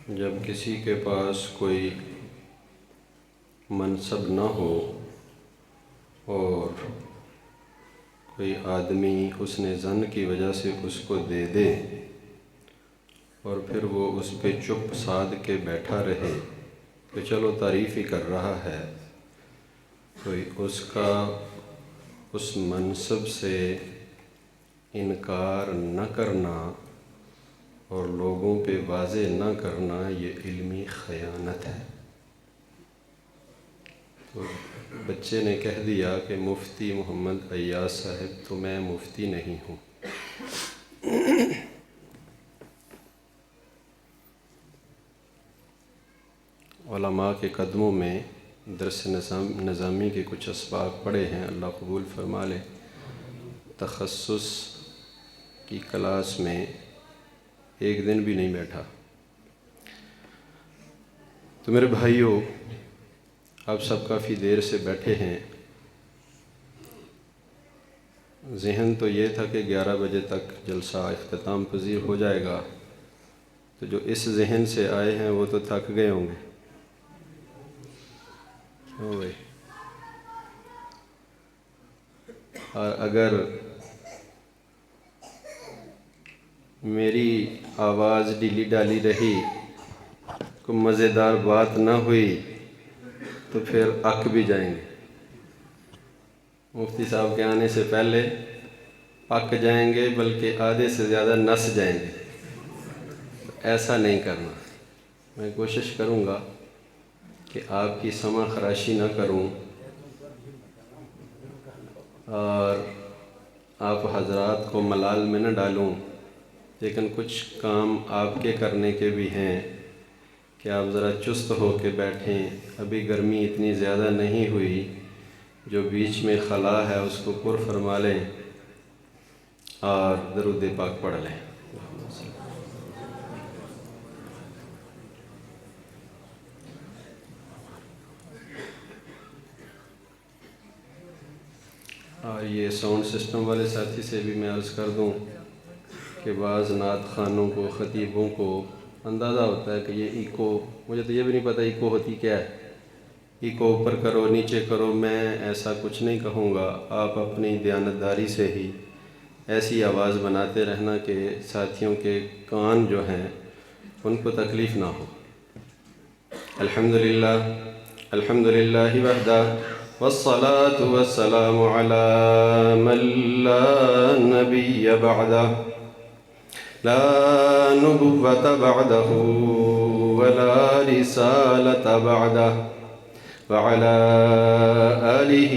جب کسی کے پاس کوئی منصب نہ ہو اور کوئی آدمی حسن ظن کی وجہ سے اس کو دے دے اور پھر وہ اس پہ چپ سادھ کے بیٹھا رہے کہ چلو تعریف ہی کر رہا ہے، کوئی اس کا اس منصب سے انکار نہ کرنا اور لوگوں پہ واضح نہ کرنا یہ علمی خیانت ہے۔ تو بچے نے کہہ دیا کہ مفتی محمد ایاز صاحب تو میں مفتی نہیں ہوں۔ علماء کے قدموں میں درس نظامی کے کچھ اسباق پڑھے ہیں، اللہ قبول فرما لے۔ تخصص کی کلاس میں ایک دن بھی نہیں بیٹھا۔ تو میرے بھائیوں، آپ سب کافی دیر سے بیٹھے ہیں۔ ذہن تو یہ تھا کہ 11 بجے تک جلسہ اختتام پذیر ہو جائے گا، تو جو اس ذہن سے آئے ہیں وہ تو تھک گئے ہوں گے۔ بھائی، اور اگر میری آواز ڈھیلی ڈالی رہی، کوئی مزیدار بات نہ ہوئی تو پھر اک بھی جائیں گے۔ مفتی صاحب کے آنے سے پہلے اک جائیں گے، بلکہ آدھے سے زیادہ نس جائیں گے۔ ایسا نہیں کرنا۔ میں کوشش کروں گا کہ آپ کی سمع خراشی نہ کروں اور آپ حضرات کو ملال میں نہ ڈالوں، لیکن کچھ کام آپ کے کرنے کے بھی ہیں کہ آپ ذرا چست ہو کے بیٹھیں۔ ابھی گرمی اتنی زیادہ نہیں ہوئی، جو بیچ میں خلا ہے اس کو پر فرما لیں اور درود پاک پڑھ لیں۔ اور یہ ساؤنڈ سسٹم والے ساتھی سے بھی میں عرض کر دوں کہ بعض نعت خوانوں کو، خطیبوں کو اندازہ ہوتا ہے کہ یہ ایکو، مجھے تو یہ بھی نہیں پتہ ایکو ہوتی کیا ہے۔ ایکو اوپر کرو نیچے کرو، میں ایسا کچھ نہیں کہوں گا۔ آپ اپنی دیانتداری سے ہی ایسی آواز بناتے رہنا کہ ساتھیوں کے کان جو ہیں ان کو تکلیف نہ ہو۔ الحمدللہ الحمدللہ وحدہ والصلاة والسلام علی من لا نبی بعدہ لا نبوة بعدہ ولا رسالة بعدہ وعلى آلہ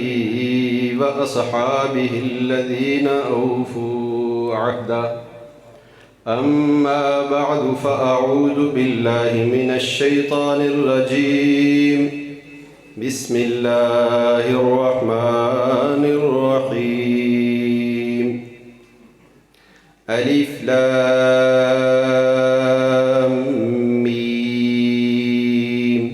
وأصحابہ الذین أوفوا عہدہ۔ أما بعد فأعوذ بالله من الشيطان الرجيم بسم الله الرحمن الرحيم ألف لام ميم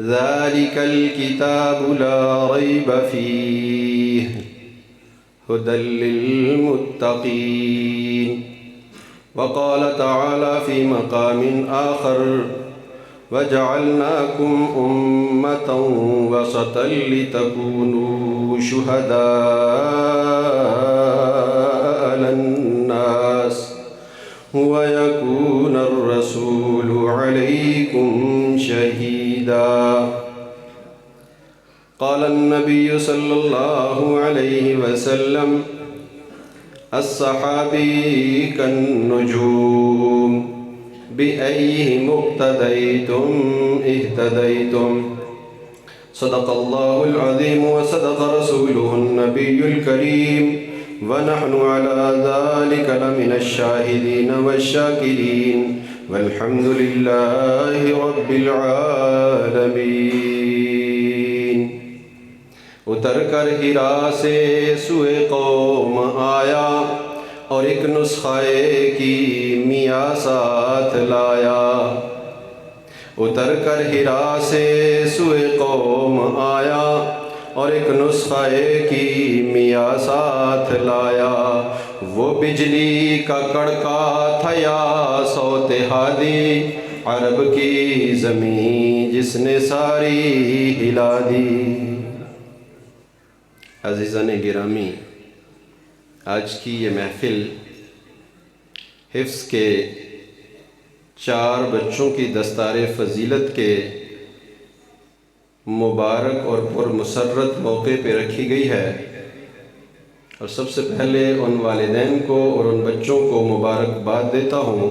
ذلك الكتاب لا ريب فيه هدى للمتقين۔ وقال تعالى في مقام آخر وجعلناكم أمة وسطا لتكونوا شهداء على الناس ويكون الرسول عليكم شهيدا۔ قال النبي صلى الله عليه وسلم الصحابي كالنجوم بأيهم اقتديتم اهتديتم۔ صدق الله العظيم وصدق رسوله النبي الكريم ونحن على ذلك لمن الشاهدين والشاكرين والحمد لله رب العالمين۔ اتر کر ہیرا سے سوئے قوم آیا اور ایک نسخہ کیمیا ساتھ لایا۔ اتر کر ہیرا سے سوئے قوم آیا اور ایک نسخہ کیمیا ساتھ لایا۔ وہ بجلی کا کڑکا تھا یا سودا بہت ہادی عرب کی زمین جس نے ساری ہلا دی۔ عزیزان گرامی، آج کی یہ محفل حفظ کے 4 بچوں کی دستار فضیلت کے مبارک اور پرمسرت موقع پہ رکھی گئی ہے، اور سب سے پہلے ان والدین کو اور ان بچوں کو مبارکباد دیتا ہوں۔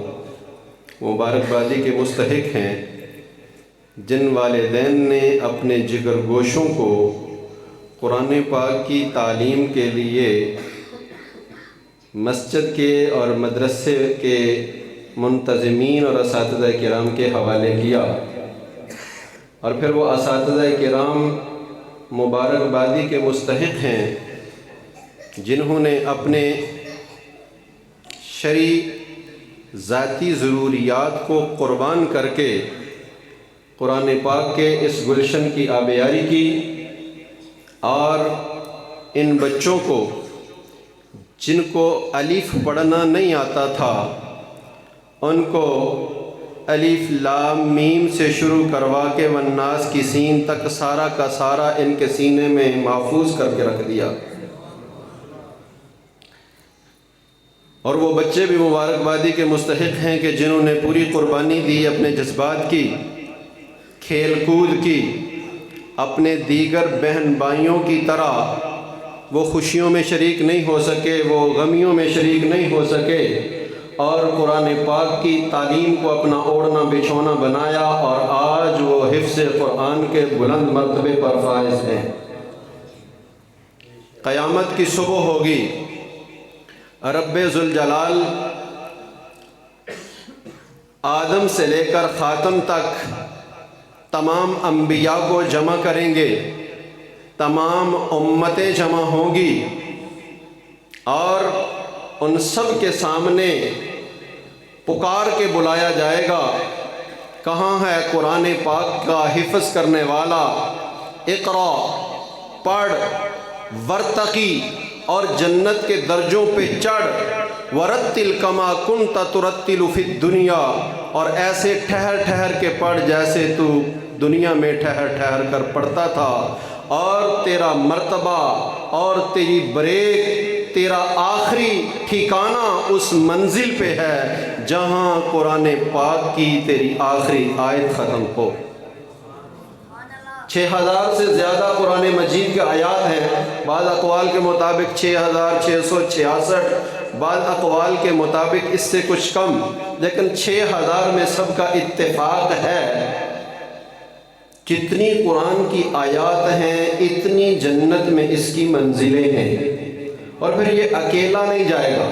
مبارکبادی کے مستحق ہیں جن والدین نے اپنے جگر گوشوں کو قرآن پاک کی تعلیم کے لیے مسجد کے اور مدرسے کے منتظمین اور اساتذہ کرام کے حوالے کیا، اور پھر وہ اساتذہ کرام مبارکبادی کے مستحق ہیں جنہوں نے اپنے شرعی ذاتی ضروریات کو قربان کر کے قرآن پاک کے اس گلشن کی آبیاری کی، اور ان بچوں کو جن کو الف پڑھنا نہیں آتا تھا ان کو الف لام میم سے شروع کروا کے والناس کی سین تک سارا کا سارا ان کے سینے میں محفوظ کر کے رکھ دیا۔ اور وہ بچے بھی مبارکبادی کے مستحق ہیں کہ جنہوں نے پوری قربانی دی اپنے جذبات کی، کھیل کود کی، اپنے دیگر بہن بھائیوں کی طرح وہ خوشیوں میں شریک نہیں ہو سکے، وہ غمیوں میں شریک نہیں ہو سکے، اور قرآن پاک کی تعلیم کو اپنا اوڑھنا بچھونا بنایا، اور آج وہ حفظ قرآن کے بلند مرتبے پر فائز ہیں۔ قیامت کی صبح ہوگی، رب ذوالجلال آدم سے لے کر خاتم تک تمام انبیاء کو جمع کریں گے، تمام امتیں جمع ہوں گی، اور ان سب کے سامنے پکار کے بلایا جائے گا، کہاں ہے قرآن پاک کا حفظ کرنے والا؟ اقرا، پڑھ، ورتقی، اور جنت کے درجوں پہ چڑھ، ورتل کما کنت ترتل فی الدنیا، اور ایسے ٹھہر ٹھہر کے پڑھ جیسے تو دنیا میں ٹھہر ٹھہر کر پڑھتا تھا، اور تیرا مرتبہ اور تیری بریک، تیرا آخری ٹھکانہ اس منزل پہ ہے جہاں قرآن پاک کی تیری آخری آیت ختم ہو۔ 6000 سے زیادہ قرآن مجید کے آیات ہیں، بعض اقوال کے مطابق 6666، بعض اقوال کے مطابق اس سے کچھ کم، لیکن 6000 میں سب کا اتفاق ہے۔ جتنی قرآن کی آیات ہیں اتنی جنت میں اس کی منزلیں ہیں، اور پھر یہ اکیلا نہیں جائے گا،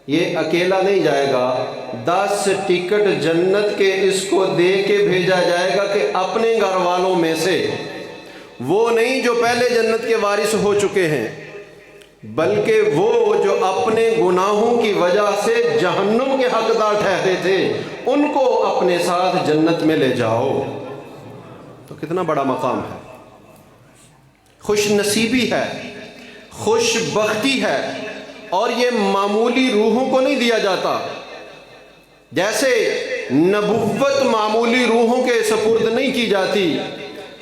یہ اکیلا نہیں جائے گا، 10 ٹکٹ جنت کے اس کو دے کے بھیجا جائے گا کہ اپنے گھر والوں میں سے، وہ نہیں جو پہلے جنت کے وارث ہو چکے ہیں، بلکہ وہ جو اپنے گناہوں کی وجہ سے جہنم کے حقدار ٹھہرے تھے، ان کو اپنے ساتھ جنت میں لے جاؤ۔ تو کتنا بڑا مقام ہے، خوش نصیبی ہے، خوش بختی ہے، اور یہ معمولی روحوں کو نہیں دیا جاتا۔ جیسے نبوت معمولی روحوں کے سپرد نہیں کی جاتی،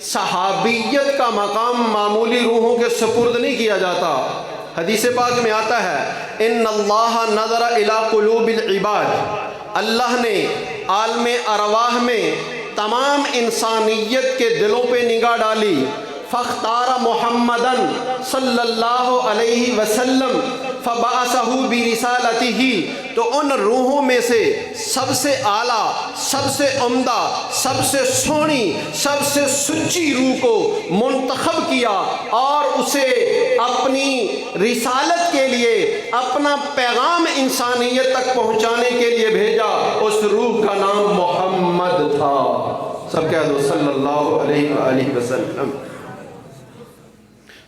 صحابیت کا مقام معمولی روحوں کے سپرد نہیں کیا جاتا۔ حدیث پاک میں آتا ہے ان اللہ نظر الی قلوب العباد، اللہ نے عالم ارواح میں تمام انسانیت کے دلوں پہ نگاہ ڈالی، فاختار محمدن صلی اللہ علیہ وسلم فبعثہ برسالتہ، تو ان روحوں میں سے سب سے اعلیٰ، سب سے عمدہ، سب سے سونی، سب سے سچی روح کو منتخب کیا، اور اسے اپنی رسالت کے لیے، اپنا پیغام انسانیت تک پہنچانے کے لیے بھیجا۔ اس روح کا نام محمد تھا، سب کہہ دو صلی اللہ علیہ وآلہ وسلم۔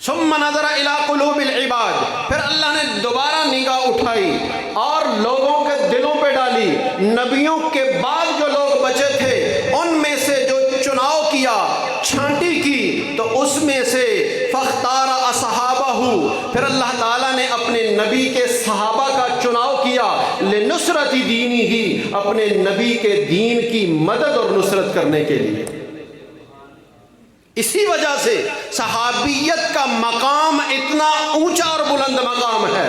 ثم نظر الی قلوب العباد، پھر اللہ نے دوبارہ نگاہ اٹھائی اور لوگوں کے دلوں پہ ڈالی، نبیوں کے بعد جو لوگ بچے تھے ان میں سے جو چناؤ کیا، چھانٹی کی، تو اس میں سے فاختار اصحابہ پھر اللہ تعالیٰ نے اپنے نبی کے صحابہ کا چناؤ کیا لنصرت دینی ہی، اپنے نبی کے دین کی مدد اور نصرت کرنے کے لیے۔ اسی وجہ سے صحابیت کا مقام اتنا اونچا اور بلند مقام ہے،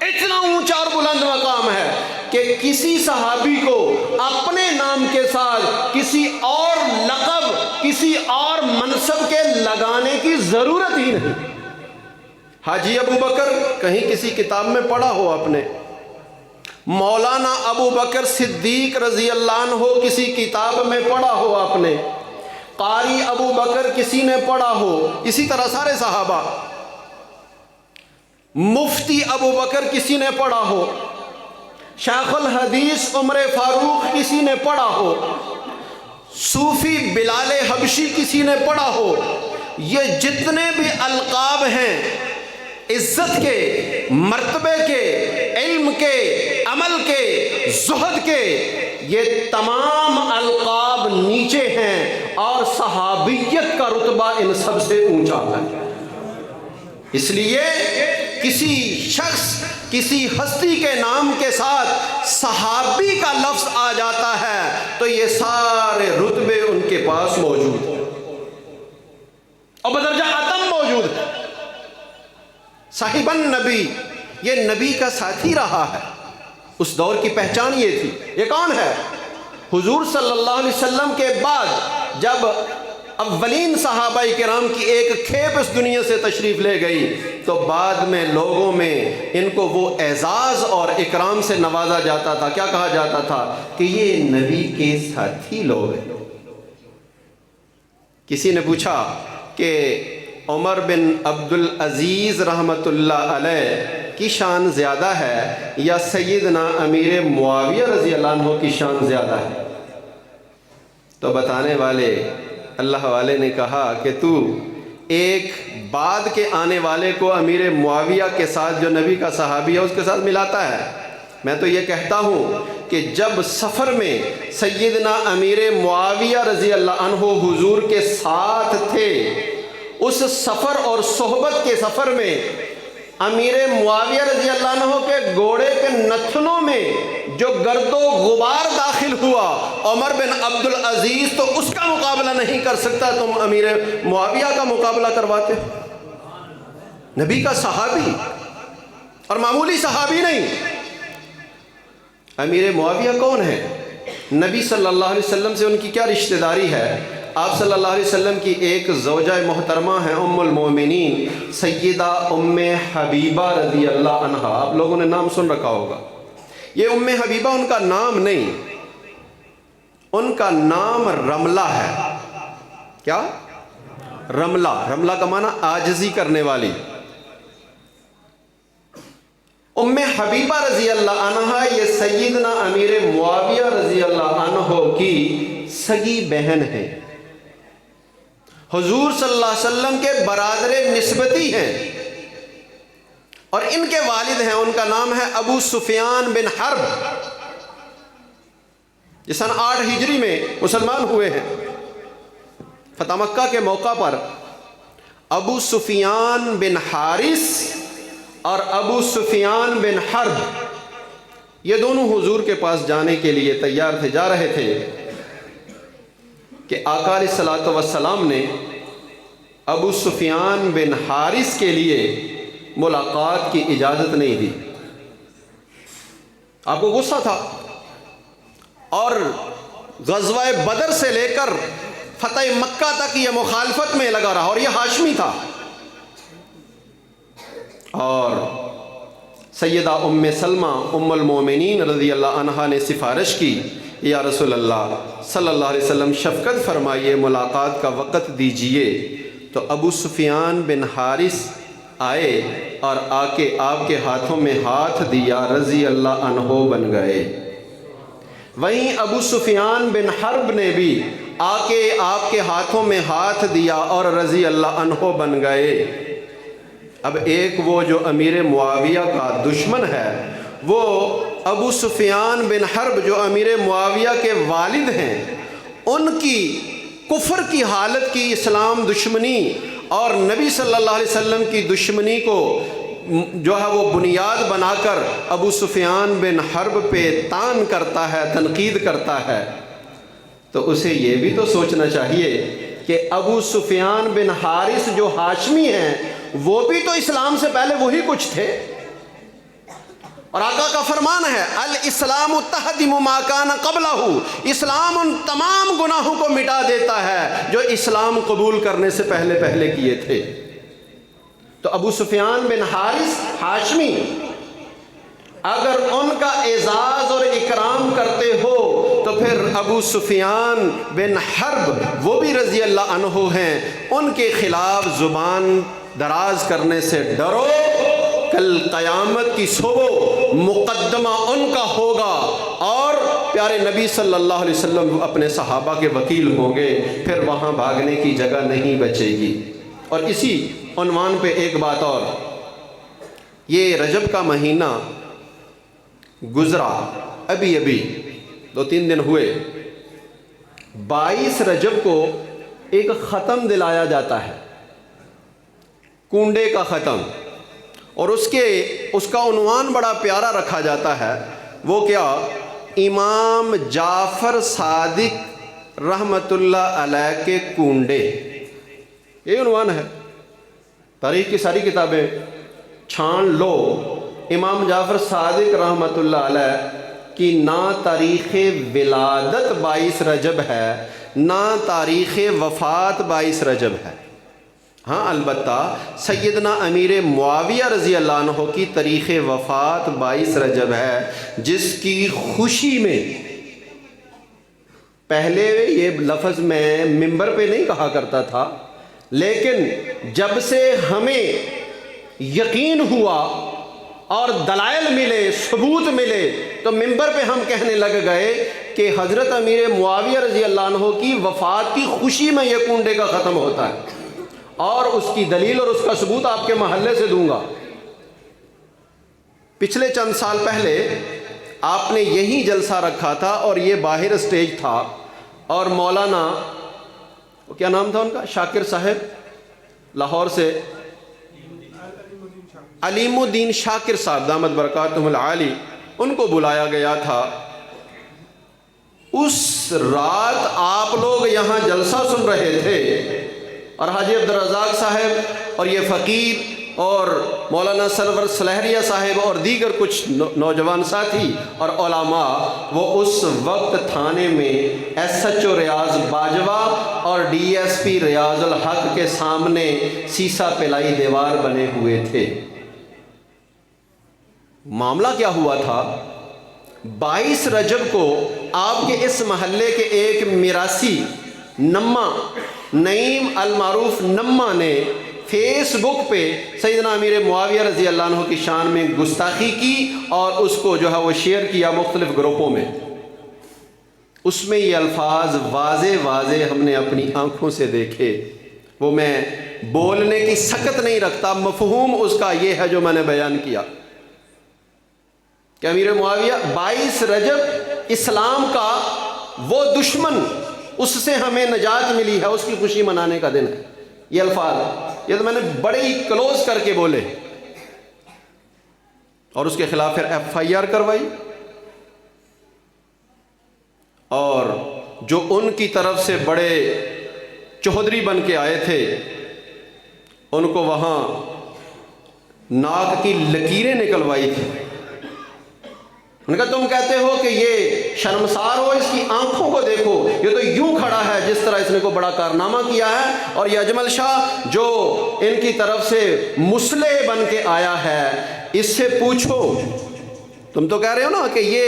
اتنا اونچا اور بلند مقام ہے کہ کسی صحابی کو اپنے نام کے ساتھ کسی اور لقب، کسی اور منصب کے لگانے کی ضرورت ہی نہیں۔ حاجی ابو بکر کہیں کسی کتاب میں پڑھا ہو آپ نے، مولانا ابو بکر صدیق رضی اللہ عنہ کسی کتاب میں پڑھا ہو آپ نے، قاری ابو بکر کسی نے پڑھا ہو، اسی طرح سارے صحابہ، مفتی ابو بکر کسی نے پڑھا ہو، شیخ الحدیث عمر فاروق کسی نے پڑھا ہو، صوفی بلال حبشی کسی نے پڑھا ہو، یہ جتنے بھی القاب ہیں عزت کے، مرتبے کے، علم کے، عمل کے، زہد کے، یہ تمام القاب نیچے ہیں اور صحابیت کا رتبہ ان سب سے اونچا ہے۔ اس لیے کسی شخص، کسی ہستی کے نام کے ساتھ صحابی کا لفظ آ جاتا ہے تو یہ سارے رتبے ان کے پاس موجود ہیں اور بدرجہ اتم موجود ہے۔ صاحب النبی، یہ نبی کا ساتھی رہا ہے، اس دور کی پہچان یہ تھی۔ یہ کون ہے؟ حضور صلی اللہ علیہ وسلم کے بعد جب اولین صحابہ کرام کی ایک کھیپ اس دنیا سے تشریف لے گئی تو بعد میں لوگوں میں ان کو وہ اعزاز اور اکرام سے نوازا جاتا تھا۔ کیا کہا جاتا تھا؟ کہ یہ نبی کے ساتھی لوگ ہیں۔ کسی نے پوچھا کہ عمر بن عبد العزیز رحمۃ اللہ علیہ کی شان زیادہ ہے یا سیدنا امیر معاویہ رضی اللہ عنہ کی شان زیادہ ہے؟ تو بتانے والے اللہ والے نے کہا کہ تو ایک بعد کے آنے والے کو امیر معاویہ کے ساتھ جو نبی کا صحابی ہے اس کے ساتھ ملاتا ہے۔ میں تو یہ کہتا ہوں کہ جب سفر میں سیدنا امیر معاویہ رضی اللہ عنہ حضور کے ساتھ تھے، اس سفر اور صحبت کے سفر میں امیر معاویہ رضی اللہ عنہ کے گھوڑے کے نتھنوں میں جو گرد و غبار داخل ہوا، عمر بن عبد العزیز تو اس کا مقابلہ نہیں کر سکتا، تم امیر معاویہ کا مقابلہ کرواتے ہو۔ نبی کا صحابی اور معمولی صحابی نہیں۔ امیر معاویہ کون ہے؟ نبی صلی اللہ علیہ وسلم سے ان کی کیا رشتہ داری ہے؟ آپ صلی اللہ علیہ وسلم کی ایک زوجہ محترمہ ہیں ام المومنین سیدہ ام حبیبہ رضی اللہ عنہا۔ آپ لوگوں نے نام سن رکھا ہوگا۔ یہ ام حبیبہ ان کا نام نہیں، ان کا نام رملہ ہے۔ کیا؟ رملہ۔ رملہ کا معنی عاجزی کرنے والی۔ ام حبیبہ رضی اللہ عنہا یہ سیدنا امیر معاویہ رضی اللہ عنہ کی سگی بہن ہے، حضور صلی اللہ علیہ وسلم کے برادر نسبتی ہیں، اور ان کے والد ہیں، ان کا نام ہے ابو سفیان بن حرب، یہ سن 8 ہجری میں مسلمان ہوئے ہیں۔ فتح مکہ کے موقع پر ابو سفیان بن حارث اور ابو سفیان بن حرب یہ دونوں حضور کے پاس جانے کے لیے تیار تھے، جا رہے تھے کہ آقا علیہ الصلوۃ والسلام نے ابو سفیان بن حارث کے لیے ملاقات کی اجازت نہیں دی۔ آپ کو غصہ تھا، اور غزوہ بدر سے لے کر فتح مکہ تک یہ مخالفت میں لگا رہا، اور یہ ہاشمی تھا۔ اور سیدہ ام سلمہ ام المومنین رضی اللہ عنہا نے سفارش کی، یا رسول اللہ صلی اللہ علیہ وسلم شفقت فرمائیے، ملاقات کا وقت دیجئے۔ تو ابو سفیان بن حارث آئے اور آ کے آپ کے ہاتھوں میں ہاتھ دیا، رضی اللہ عنہ بن گئے۔ وہیں ابو سفیان بن حرب نے بھی آ کے آپ کے ہاتھوں میں ہاتھ دیا اور رضی اللہ عنہ بن گئے۔ اب ایک وہ جو امیر معاویہ کا دشمن ہے، وہ ابو سفیان بن حرب جو امیر معاویہ کے والد ہیں، ان کی کفر کی حالت کی اسلام دشمنی اور نبی صلی اللہ علیہ وسلم کی دشمنی کو جو ہے وہ بنیاد بنا کر ابو سفیان بن حرب پہ طعن کرتا ہے، تنقید کرتا ہے، تو اسے یہ بھی تو سوچنا چاہیے کہ ابو سفیان بن حارث جو ہاشمی ہیں وہ بھی تو اسلام سے پہلے وہی کچھ تھے، اور آقا کا فرمان ہے الاسلام تہدم ما کان قبلہ، اسلام ان تمام گناہوں کو مٹا دیتا ہے جو اسلام قبول کرنے سے پہلے کیے تھے۔ تو ابو سفیان بن حارث ہاشمی، اگر ان کا اعزاز اور اکرام کرتے ہو تو پھر ابو سفیان بن حرب وہ بھی رضی اللہ عنہ ہیں، ان کے خلاف زبان دراز کرنے سے ڈرو، کل قیامت کی صبح مقدمہ ان کا ہوگا اور پیارے نبی صلی اللہ علیہ وسلم اپنے صحابہ کے وکیل ہوں گے، پھر وہاں بھاگنے کی جگہ نہیں بچے گی۔ اور اسی عنوان پہ ایک بات اور، یہ رجب کا مہینہ گزرا ابھی 2-3 دن ہوئے، 22 رجب کو ایک ختم دلایا جاتا ہے، کنڈے کا ختم، اور اس کا عنوان بڑا پیارا رکھا جاتا ہے، وہ کیا؟ امام جعفر صادق رحمت اللہ علیہ کے کنڈے، یہ عنوان ہے۔ تاریخ کی ساری کتابیں چھان لو، امام جعفر صادق رحمت اللہ علیہ کی نہ تاریخ ولادت 22 رجب ہے، نہ تاریخ وفات 22 رجب ہے۔ ہاں البتہ سیدنا امیر معاویہ رضی اللہ عنہ کی تاریخ وفات 22 رجب ہے، جس کی خوشی میں پہلے یہ لفظ میں ممبر پہ نہیں کہا کرتا تھا، لیکن جب سے ہمیں یقین ہوا اور دلائل ملے، ثبوت ملے، تو ممبر پہ ہم کہنے لگ گئے کہ حضرت امیر معاویہ رضی اللہ عنہ کی وفات کی خوشی میں یہ کنڈے کا ختم ہوتا ہے، اور اس کی دلیل اور اس کا ثبوت آپ کے محلے سے دوں گا۔ پچھلے چند سال پہلے آپ نے یہی جلسہ رکھا تھا اور یہ باہر اسٹیج تھا، اور مولانا کیا نام تھا ان کا، شاکر صاحب لاہور سے، علیم الدین شاکر صاحب دامت برکاتہم العالی، ان کو بلایا گیا تھا۔ اس رات آپ لوگ یہاں جلسہ سن رہے تھے، اور حاجی عبدالرزاق صاحب اور یہ فقیر اور مولانا سرور سلہریہ صاحب اور دیگر کچھ نوجوان ساتھی اور علماء، وہ اس وقت تھانے میں ایس ایچ او ریاض باجوہ اور ڈی ایس پی ریاض الحق کے سامنے سیسا پلائی دیوار بنے ہوئے تھے۔ معاملہ کیا ہوا تھا؟ 22 رجب کو آپ کے اس محلے کے ایک میراثی نما نعیم المعروف نما نے فیس بک پہ سیدنا امیر معاویہ رضی اللہ عنہ کی شان میں گستاخی کی اور اس کو جو ہے وہ شیئر کیا مختلف گروپوں میں۔ اس میں یہ الفاظ واضح ہم نے اپنی آنکھوں سے دیکھے، وہ میں بولنے کی سکت نہیں رکھتا، مفہوم اس کا یہ ہے جو میں نے بیان کیا کہ امیر معاویہ 22 رجب اسلام کا وہ دشمن، اس سے ہمیں نجات ملی ہے، اس کی خوشی منانے کا دن ہے۔ یہ الفاظ یہ تو میں نے بڑے ہی کلوز کر کے بولے، اور اس کے خلاف پھر ایف آئی آر کروائی، اور جو ان کی طرف سے بڑے چودھری بن کے آئے تھے ان کو وہاں ناک کی لکیریں نکلوائی تھی۔ ان کا تم کہتے ہو کہ یہ شرمسار ہو، اس کی آنکھوں کو دیکھو، یہ تو یوں کھڑا ہے جس طرح اس نے کو بڑا کارنامہ کیا ہے، اور یہ اجمل شاہ جو ان کی طرف سے مسلح بن کے آیا ہے، اس سے پوچھو، تم تو کہہ رہے ہو نا کہ یہ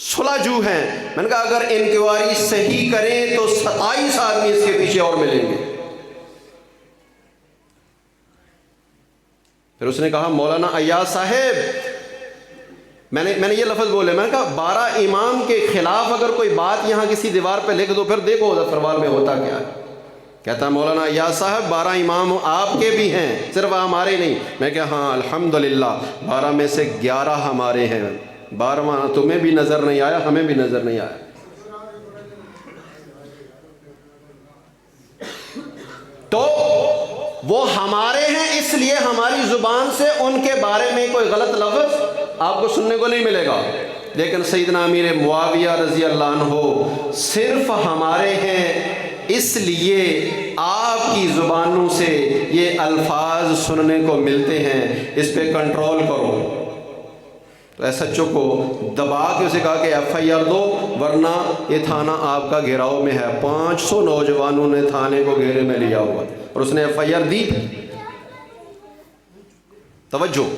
سلاجو ہیں، میں نے کہا اگر انکوائری صحیح کریں تو 27 آدمی اس کے پیچھے اور ملیں گے۔ پھر اس نے کہا مولانا ایاز صاحب، میں نے یہ لفظ بولے، میں نے کہا 12 امام کے خلاف اگر کوئی بات یہاں کسی دیوار پہ لکھ دو، پھر دیکھو ظفروال میں ہوتا کیا ہے۔ کہتا ہے مولانا ایاز صاحب 12 امام آپ کے بھی ہیں، صرف ہمارے نہیں۔ میں کہا ہاں الحمدللہ 12 میں سے 11 ہمارے ہیں، 12واں تمہیں بھی نظر نہیں آیا، ہمیں بھی نظر نہیں آیا۔ تو وہ ہمارے ہیں، اس لیے ہماری زبان سے ان کے بارے میں کوئی غلط لفظ آپ کو سننے کو نہیں ملے گا۔ لیکن سیدنا امیر معاویہ رضی اللہ عنہ صرف ہمارے ہیں، اس لیے آپ کی زبانوں سے یہ الفاظ سننے کو ملتے ہیں، اس پہ کنٹرول کرو۔ تو ایس ایچ او کو دبا کے اسے کہا کہ ایف آئی آر دو، ورنہ یہ تھانہ آپ کا گھیراؤ میں ہے۔ 500 نوجوانوں نے تھانے کو گھیرے میں لیا ہوا اور اس نے ایف آئی آر دی۔ توجہ۔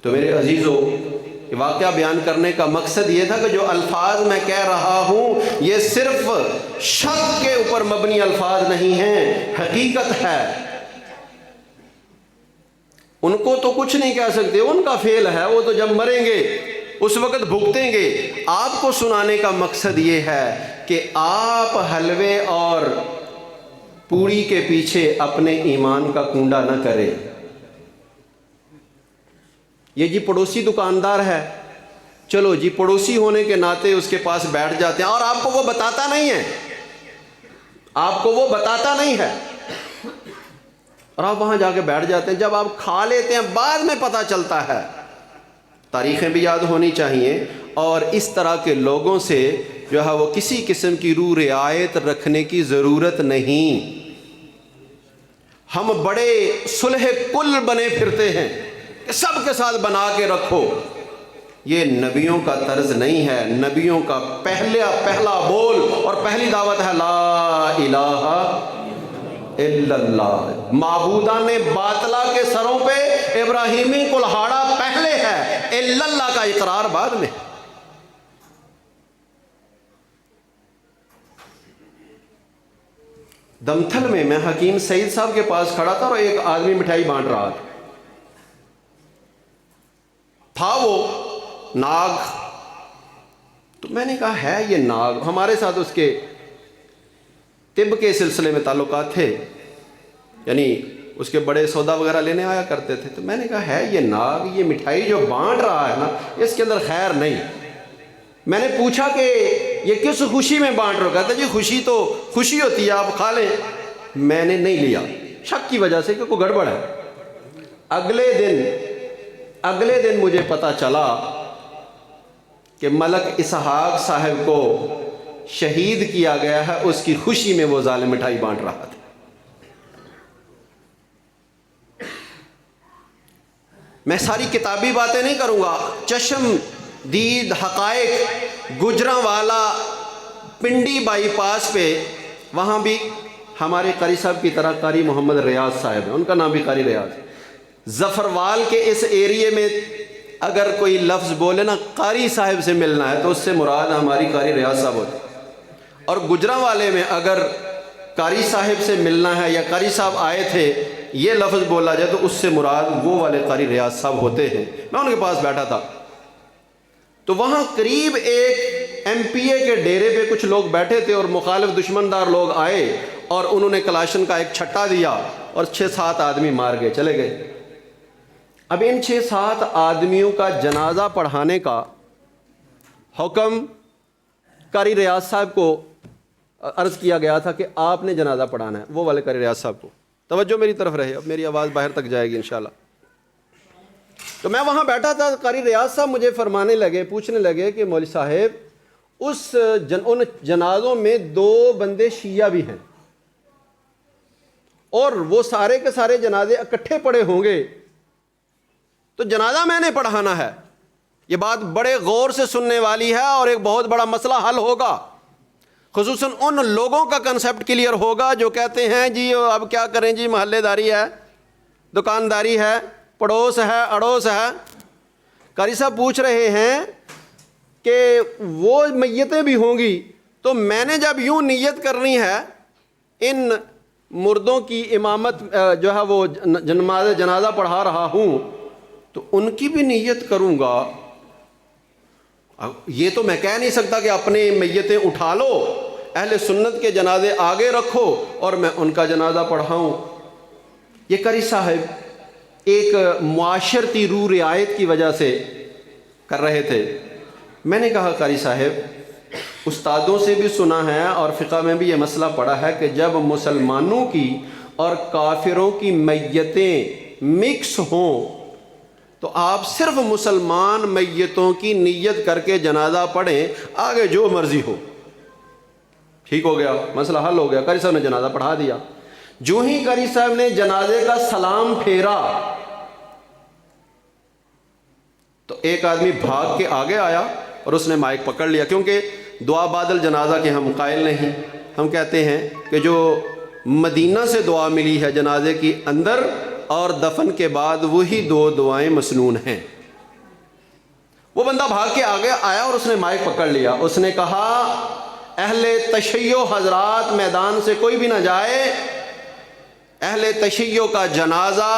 تو میرے عزیزو، یہ واقعہ بیان کرنے کا مقصد یہ تھا کہ جو الفاظ میں کہہ رہا ہوں یہ صرف شک کے اوپر مبنی الفاظ نہیں ہیں، حقیقت ہے۔ ان کو تو کچھ نہیں کہہ سکتے، ان کا فعل ہے، وہ تو جب مریں گے اس وقت بھگتیں گے۔ آپ کو سنانے کا مقصد یہ ہے کہ آپ حلوے اور پوڑی کے پیچھے اپنے ایمان کا کنڈا نہ کریں۔ یہ جی پڑوسی دکاندار ہے، چلو جی پڑوسی ہونے کے ناطے اس کے پاس بیٹھ جاتے ہیں، اور آپ کو وہ بتاتا نہیں ہے، آپ کو وہ بتاتا نہیں ہے، اور آپ وہاں جا کے بیٹھ جاتے ہیں۔ جب آپ کھا لیتے ہیں بعد میں پتہ چلتا ہے۔ تاریخیں بھی یاد ہونی چاہیے، اور اس طرح کے لوگوں سے جو ہے وہ کسی قسم کی روح رعایت رکھنے کی ضرورت نہیں۔ ہم بڑے صلح کل بنے پھرتے ہیں کہ سب کے ساتھ بنا کے رکھو، یہ نبیوں کا طرز نہیں ہے۔ نبیوں کا پہلا بول اور پہلی دعوت ہے لا الہ الا اللہ۔ معبودان باطلہ کے سروں پہ ابراہیمی کلہاڑا پہلے ہے، الا اللہ کا اقرار بعد میں۔ دمتھل میں میں حکیم سعید صاحب کے پاس کھڑا تھا اور ایک آدمی مٹھائی بانٹ رہا تھا وہ ناگ۔ تو میں نے کہا ہے یہ ناگ، ہمارے ساتھ اس کے طب کے سلسلے میں تعلقات تھے، یعنی اس کے بڑے سودا وغیرہ لینے آیا کرتے تھے۔ تو میں نے کہا ہے یہ ناگ، یہ مٹھائی جو بانٹ رہا ہے نا، اس کے اندر خیر نہیں۔ میں نے پوچھا کہ یہ کس خوشی میں بانٹ رہا؟ کہتا جی خوشی تو خوشی ہوتی ہے، آپ کھا لیں۔ میں نے نہیں لیا، شک کی وجہ سے کہ کوئی گڑبڑ ہے۔ اگلے دن مجھے پتا چلا کہ ملک اسحاق صاحب کو شہید کیا گیا ہے، اس کی خوشی میں وہ ظالم مٹھائی بانٹ رہا تھا۔ میں ساری کتابی باتیں نہیں کروں گا، چشم دید حقائق۔ گجرانوالا پنڈی بائی پاس پہ، وہاں بھی ہمارے قاری صاحب کی طرح قاری محمد ریاض صاحب ہیں، ان کا نام بھی قاری ریاض۔ ظفروال کے اس ایریے میں اگر کوئی لفظ بولے نا قاری صاحب سے ملنا ہے تو اس سے مراد ہماری قاری ریاض صاحب ہوتے ہیں، اور گجرانوالے میں اگر قاری صاحب سے ملنا ہے یا قاری صاحب آئے تھے یہ لفظ بولا جائے تو اس سے مراد وہ والے قاری ریاض صاحب ہوتے ہیں۔ میں ان کے پاس بیٹھا تھا تو وہاں قریب ایک ایم پی اے کے ڈیرے پہ کچھ لوگ بیٹھے تھے اور مخالف دشمندار لوگ آئے اور انہوں نے کلاشن کا ایک چھٹا دیا اور 6-7 آدمی مار گئے، چلے گئے۔ اب ان 6-7 آدمیوں کا جنازہ پڑھانے کا حکم قاری ریاض صاحب کو عرض کیا گیا تھا کہ آپ نے جنازہ پڑھانا ہے، وہ والے قاری ریاض صاحب کو۔ توجہ میری طرف رہے، اب میری آواز باہر تک جائے گی انشاءاللہ۔ تو میں وہاں بیٹھا تھا، قاری ریاض صاحب مجھے فرمانے لگے، پوچھنے لگے کہ مولوی صاحب ان جنازوں میں 2 بندے شیعہ بھی ہیں اور وہ سارے کے سارے جنازے اکٹھے پڑے ہوں گے تو جنازہ میں نے پڑھانا ہے۔ یہ بات بڑے غور سے سننے والی ہے اور ایک بہت بڑا مسئلہ حل ہوگا، خصوصاً ان لوگوں کا کنسیپٹ کلیئر ہوگا جو کہتے ہیں جی اب کیا کریں جی، محلے داری ہے، دکانداری ہے، پڑوس ہے، اڑوس ہے۔ قاری صاحب پوچھ رہے ہیں کہ وہ میتیں بھی ہوں گی، تو میں نے جب یوں نیت کرنی ہے ان مردوں کی امامت جو ہے وہ جنازہ پڑھا رہا ہوں تو ان کی بھی نیت کروں گا۔ یہ تو میں کہہ نہیں سکتا کہ اپنے میتیں اٹھا لو، اہل سنت کے جنازے آگے رکھو اور میں ان کا جنازہ پڑھاؤں۔ یہ قاری صاحب ایک معاشرتی روح رعایت کی وجہ سے کر رہے تھے۔ میں نے کہا قاری صاحب استادوں سے بھی سنا ہے اور فقہ میں بھی یہ مسئلہ پڑھا ہے کہ جب مسلمانوں کی اور کافروں کی میتیں مکس ہوں تو آپ صرف مسلمان میتوں کی نیت کر کے جنازہ پڑھیں، آگے جو مرضی ہو۔ ٹھیک ہو گیا، مسئلہ حل ہو گیا۔ قاری صاحب نے جنازہ پڑھا دیا۔ جو ہی قاری صاحب نے جنازے کا سلام پھیرا تو ایک آدمی بھاگ کے آگے آیا اور اس نے مائک پکڑ لیا، کیونکہ دعا بعد الجنازہ کے ہم قائل نہیں۔ ہم کہتے ہیں کہ جو مدینہ سے دعا ملی ہے جنازے کی اندر اور دفن کے بعد وہی دو دعائیں مسنون ہیں۔ وہ بندہ بھاگ کے آگے آیا اور اس نے مائک پکڑ لیا۔ اس نے کہا اہل تشیع حضرات میدان سے کوئی بھی نہ جائے، اہل تشیع کا جنازہ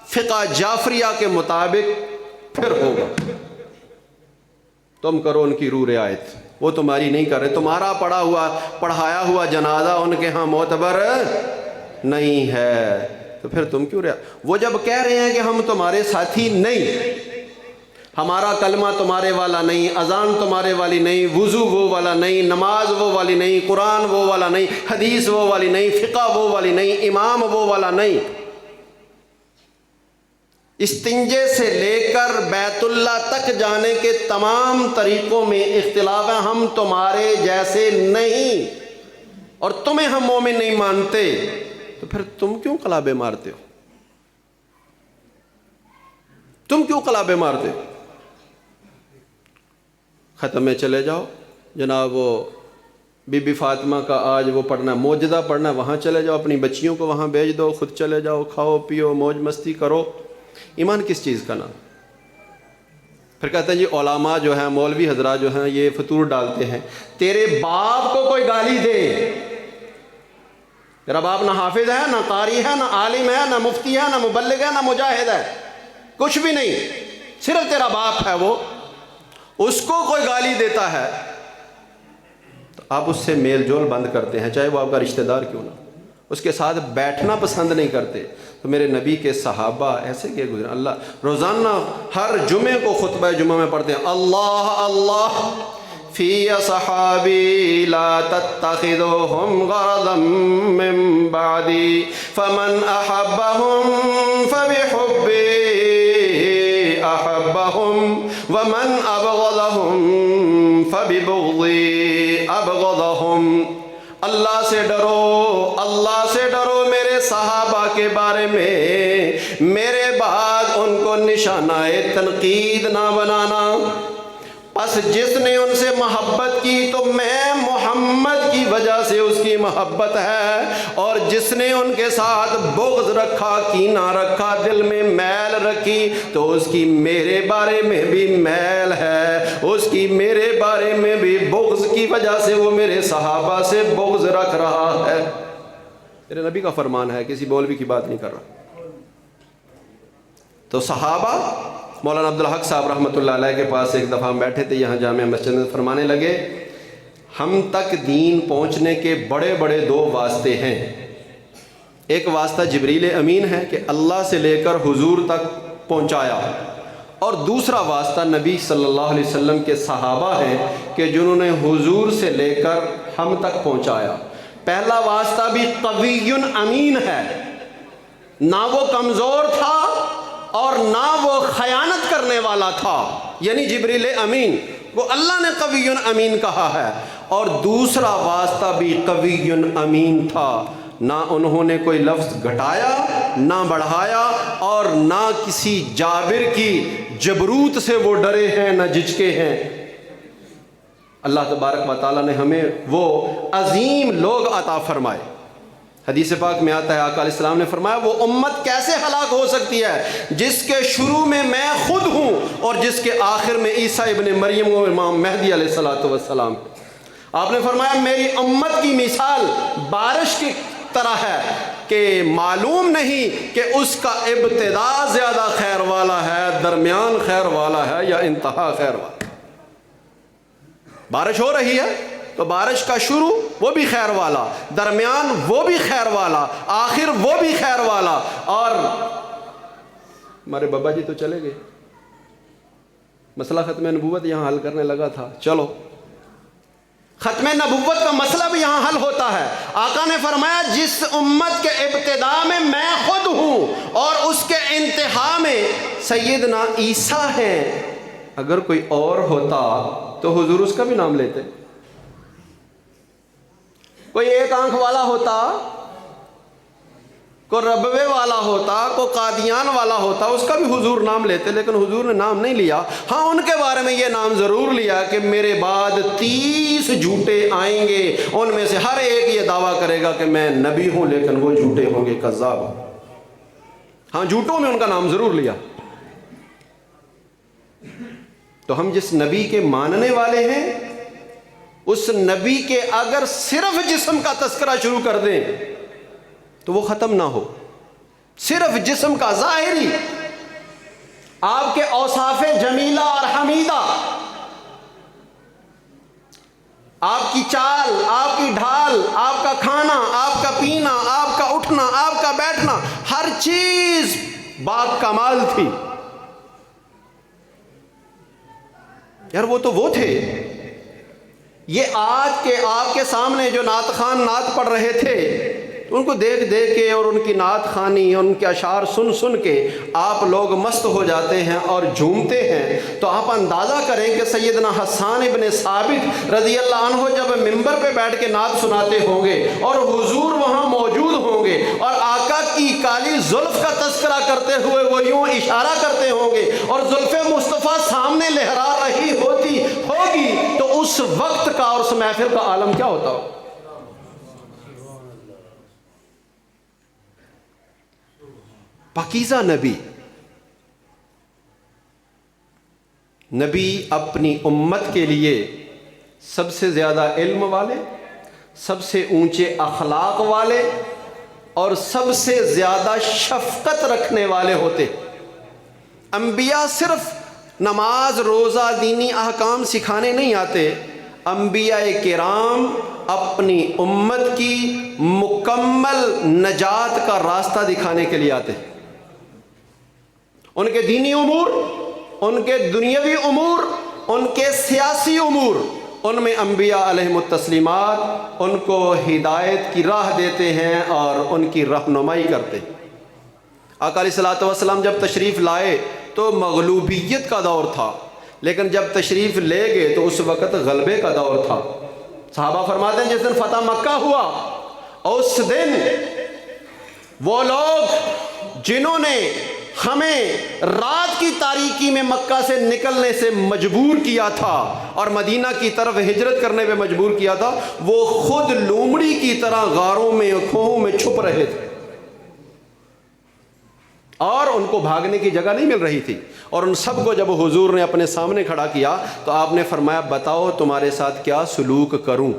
فقہ جعفریہ کے مطابق پھر ہوگا، تم کرو ان کی روح رعایت، وہ تمہاری نہیں کر رہے، تمہارا پڑھایا ہوا جنازہ ان کے ہاں معتبر نہیں ہے، تو پھر تم کیوں وہ جب کہہ رہے ہیں کہ ہم تمہارے ساتھی نہیں، ہمارا کلمہ تمہارے والا نہیں، اذان تمہارے والی نہیں، وضو وہ والا نہیں، نماز وہ والی نہیں، قرآن وہ والا نہیں، حدیث وہ والی نہیں، فقہ وہ والی نہیں، امام وہ والا نہیں، استنجے سے لے کر بیت اللہ تک جانے کے تمام طریقوں میں اختلاف ہے، ہم تمہارے جیسے نہیں اور تمہیں ہم مومن نہیں مانتے، تو پھر تم کیوں قلابے مارتے ہو؟ تم کیوں قلابے مارتے ہو؟ ختم میں چلے جاؤ، جناب وہ بی بی فاطمہ کا آج وہ پڑھنا معجزہ پڑھنا، وہاں چلے جاؤ، اپنی بچیوں کو وہاں بھیج دو، خود چلے جاؤ، کھاؤ پیو موج مستی کرو۔ ایمان کس چیز کا نام؟ پھر کہتے ہیں جی علماء جو ہیں، مولوی حضرات جو ہیں، یہ فطور ڈالتے ہیں۔ تیرے باپ کو کوئی گالی دے، تیرا باپ نہ حافظ ہے، نہ قاری ہے، نہ عالم ہے، نہ مفتی ہے، نہ مبلغ ہے، نہ مجاہد ہے، کچھ بھی نہیں، صرف تیرا باپ ہے، وہ اس کو کوئی گالی دیتا ہے تو آپ اس سے میل جول بند کرتے ہیں، چاہے وہ آپ کا رشتہ دار کیوں نہ، اس کے ساتھ بیٹھنا پسند نہیں کرتے۔ تو میرے نبی کے صحابہ ایسے کہ گزرے، اللہ روزانہ ہر جمعے کو خطبہ جمعہ میں پڑھتے ہیں، اللہ اللہ فی اصحابی لا تتخذوہم غرضا من بعدی فمن احبہم فبحبی احبہم ومن ابغضہم فببغضی ابغضہم۔ اللہ سے ڈرو، اللہ سے ڈرو میرے صحابہ کے بارے میں، میرے بعد ان کو نشانہ تنقید نہ بنانا۔ پس جس نے ان سے محبت کی تو میں محمد کی وجہ سے اس کی محبت ہے، اور جس نے ان کے ساتھ بغض رکھا، کینہ رکھا، دل میں میل رکھی، تو اس کی میرے بارے میں بھی میل ہے، اس کی میرے بارے میں بھی بغض کی وجہ سے وہ میرے صحابہ سے بغض رکھ رہا ہے۔ میرے نبی کا فرمان ہے، کسی مولوی کی بات نہیں کر رہا۔ تو صحابہ مولانا عبدالحق صاحب رحمۃ اللہ علیہ کے پاس ایک دفعہ ہم بیٹھے تھے یہاں جامع مسجد میں، فرمانے لگے ہم تک دین پہنچنے کے بڑے بڑے دو واسطے ہیں، ایک واسطہ جبریل امین ہے کہ اللہ سے لے کر حضور تک پہنچایا، اور دوسرا واسطہ نبی صلی اللہ علیہ وسلم کے صحابہ ہیں کہ جنہوں نے حضور سے لے کر ہم تک پہنچایا۔ پہلا واسطہ بھی قوی امین ہے، نہ وہ کمزور تھا اور نہ وہ خیانت کرنے والا تھا، یعنی جبریل امین وہ اللہ نے قوی امین کہا ہے، اور دوسرا واسطہ بھی قوی امین تھا، نہ انہوں نے کوئی لفظ گھٹایا نہ بڑھایا، اور نہ کسی جابر کی جبروت سے وہ ڈرے ہیں نہ جھجکے ہیں۔ اللہ تبارک و تعالیٰ نے ہمیں وہ عظیم لوگ عطا فرمائے۔ حدیث پاک میں آتا ہے آقا علیہ السلام نے فرمایا وہ امت کیسے ہلاک ہو سکتی ہے جس کے شروع میں میں خود ہوں اور جس کے آخر میں عیسیٰ ابن مریم و امام مہدی علیہ السلام۔ آپ نے فرمایا میری امت کی مثال بارش کی طرح ہے کہ معلوم نہیں کہ اس کا ابتدا زیادہ خیر والا ہے، درمیان خیر والا ہے، یا انتہا خیر والا۔ بارش ہو رہی ہے تو بارش کا شروع وہ بھی خیر والا، درمیان وہ بھی خیر والا، آخر وہ بھی خیر والا۔ اور ہمارے بابا جی تو چلے گئے، مسئلہ ختم نبوت یہاں حل کرنے لگا تھا، چلو ختم نبوت کا مسئلہ بھی یہاں حل ہوتا ہے۔ آقا نے فرمایا جس امت کے ابتدا میں میں خود ہوں اور اس کے انتہا میں سیدنا عیسیٰ ہیں، اگر کوئی اور ہوتا تو حضور اس کا بھی نام لیتے۔ کوئی ایک آنکھ والا ہوتا، کوئی ربوے والا ہوتا، کوئی قادیان والا ہوتا، اس کا بھی حضور نام لیتے، لیکن حضور نے نام نہیں لیا۔ ہاں ان کے بارے میں یہ نام ضرور لیا کہ میرے بعد 30 جھوٹے آئیں گے، ان میں سے ہر ایک یہ دعویٰ کرے گا کہ میں نبی ہوں، لیکن وہ جھوٹے ہوں گے، کذاب۔ ہاں جھوٹوں میں ان کا نام ضرور لیا۔ تو ہم جس نبی کے ماننے والے ہیں، اس نبی کے اگر صرف جسم کا تذکرہ شروع کر دیں تو وہ ختم نہ ہو۔ صرف جسم کا ظاہری، آپ کے اوصاف جمیلہ اور حمیدہ، آپ کی چال، آپ کی ڈھال، آپ کا کھانا، آپ کا پینا، آپ کا اٹھنا، آپ کا بیٹھنا، ہر چیز با کمال تھی۔ یار وہ تو وہ تھے۔ یہ آج کے آپ کے سامنے جو نعت خوان نعت پڑھ رہے تھے، ان کو دیکھ دیکھ کے اور ان کی نعت خوانی، ان کے اشعار سن سن کے آپ لوگ مست ہو جاتے ہیں اور جھومتے ہیں۔ تو آپ اندازہ کریں کہ سیدنا حسان ابن ثابت رضی اللہ عنہ جب ممبر پہ بیٹھ کے نعت سناتے ہوں گے اور حضور وہاں موجود ہوں گے اور آقا کی کالی زلف کا تذکرہ کرتے ہوئے وہ یوں اشارہ کرتے ہوں گے اور زلف مصطفیٰ سامنے لہرا رہی ہوگی، تو اس وقت کا اور اس محفل کا عالم کیا ہوتا ہو؟ پاکیزہ نبی اپنی امت کے لیے سب سے زیادہ علم والے، سب سے اونچے اخلاق والے اور سب سے زیادہ شفقت رکھنے والے ہوتے۔ انبیاء صرف نماز روزہ دینی احکام سکھانے نہیں آتے، انبیاء کرام اپنی امت کی مکمل نجات کا راستہ دکھانے کے لیے آتے۔ ان کے دینی امور، ان کے دنیاوی امور، ان کے سیاسی امور، ان میں انبیاء علیہم التسلیمات ان کو ہدایت کی راہ دیتے ہیں اور ان کی رہنمائی کرتے۔ آقا علیہ الصلوۃ والسلام جب تشریف لائے تو مغلوبیت کا دور تھا، لیکن جب تشریف لے گئے تو اس وقت غلبے کا دور تھا۔ صحابہ فرماتے ہیں جس دن فتح مکہ ہوا، اس دن وہ لوگ جنہوں نے ہمیں رات کی تاریکی میں مکہ سے نکلنے سے مجبور کیا تھا اور مدینہ کی طرف ہجرت کرنے پہ مجبور کیا تھا، وہ خود لومڑی کی طرح غاروں میں کھوہوں میں چھپ رہے تھے اور ان کو بھاگنے کی جگہ نہیں مل رہی تھی۔ اور ان سب کو جب حضور نے اپنے سامنے کھڑا کیا تو آپ نے فرمایا بتاؤ تمہارے ساتھ کیا سلوک کروں۔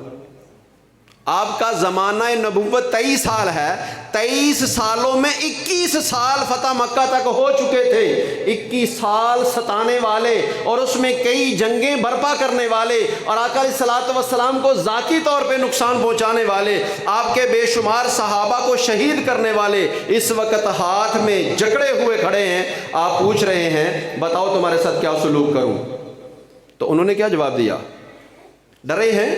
آپ کا زمانہ نبوت 23 سال ہے، 23 سالوں میں 21 سال فتح مکہ تک ہو چکے تھے، 21 سال ستانے والے اور اس میں کئی جنگیں برپا کرنے والے اور آقا علیہ الصلوۃ والسلام کو ذاتی طور پہ نقصان پہنچانے والے، آپ کے بے شمار صحابہ کو شہید کرنے والے اس وقت ہاتھ میں جکڑے ہوئے کھڑے ہیں۔ آپ پوچھ رہے ہیں بتاؤ تمہارے ساتھ کیا سلوک کروں؟ تو انہوں نے کیا جواب دیا؟ ڈرے ہیں،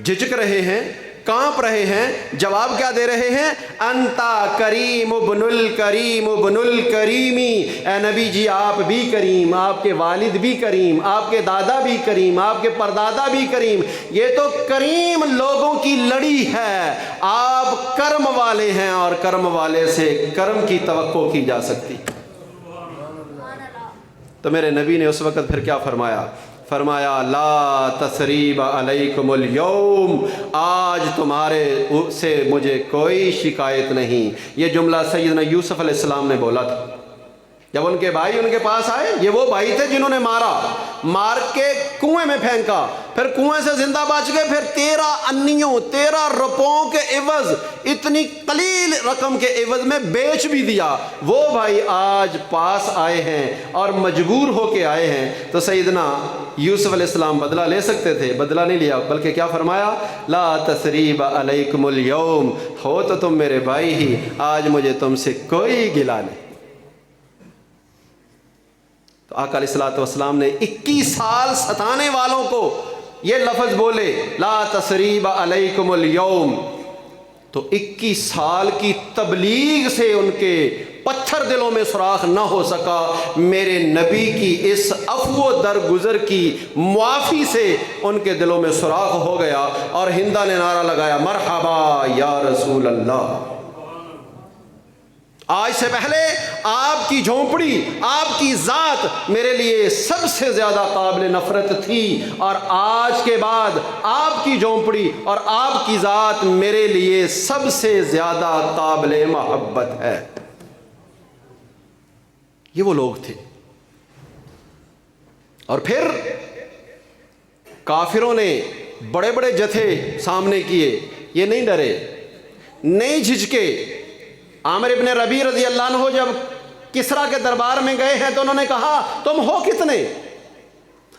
جھجک رہے ہیں، کانپ رہے ہیں۔ جواب کیا دے رہے ہیں؟ انتا کریم ابن الکریم ابن الکریمی، اے نبی جی آپ بھی کریم، آپ کے والد بھی کریم، آپ کے دادا بھی کریم، آپ کے پردادا بھی کریم، یہ تو کریم لوگوں کی لڑی ہے، آپ کرم والے ہیں اور کرم والے سے کرم کی توقع کی جا سکتی۔ تو میرے نبی نے اس وقت پھر کیا فرمایا؟ فرمایا لا تثریب علیکم اليوم، آج تمہارے سے مجھے کوئی شکایت نہیں۔ یہ جملہ سیدنا یوسف علیہ السلام نے بولا تھا جب ان کے بھائی ان کے پاس آئے۔ یہ وہ بھائی تھے جنہوں نے مار کے کنویں میں پھینکا، پھر کنویں سے زندہ بچ گئے، پھر 13 انیوں 13 روپوں کے عوض، اتنی قلیل رقم کے عوض میں بیچ بھی دیا۔ وہ بھائی آج پاس آئے ہیں اور مجبور ہو کے آئے ہیں۔ تو سیدنا یوسف علیہ السلام بدلہ لے سکتے تھے، بدلہ نہیں لیا، بلکہ کیا فرمایا؟ لا تثریب علیکم اليوم، ہو تو تم میرے بھائی ہی، آج مجھے تم سے کوئی گلہ نہیں۔ تو آقا علیہ الصلوۃ والسلام نے 21 سال ستانے والوں کو یہ لفظ بولے لا تثریب علیکم الیوم، تو 21 سال کی تبلیغ سے ان کے پتھر دلوں میں سوراخ نہ ہو سکا، میرے نبی کی اس عفو و درگزر کی معافی سے ان کے دلوں میں سوراخ ہو گیا، اور ہندا نے نعرہ لگایا مرحبا یا رسول اللہ۔ آج سے پہلے آپ کی جھونپڑی، آپ کی ذات میرے لیے سب سے زیادہ قابل نفرت تھی، اور آج کے بعد آپ کی جھونپڑی اور آپ کی ذات میرے لیے سب سے زیادہ قابل محبت ہے۔ یہ وہ لوگ تھے۔ اور پھر کافروں نے بڑے بڑے جتھے سامنے کیے، یہ نہیں ڈرے، نہیں جھجکے۔ عامر ابن ربیع رضی اللہ عنہ جب کسریٰ کے دربار میں گئے ہیں تو انہوں نے کہا تم ہو کتنے،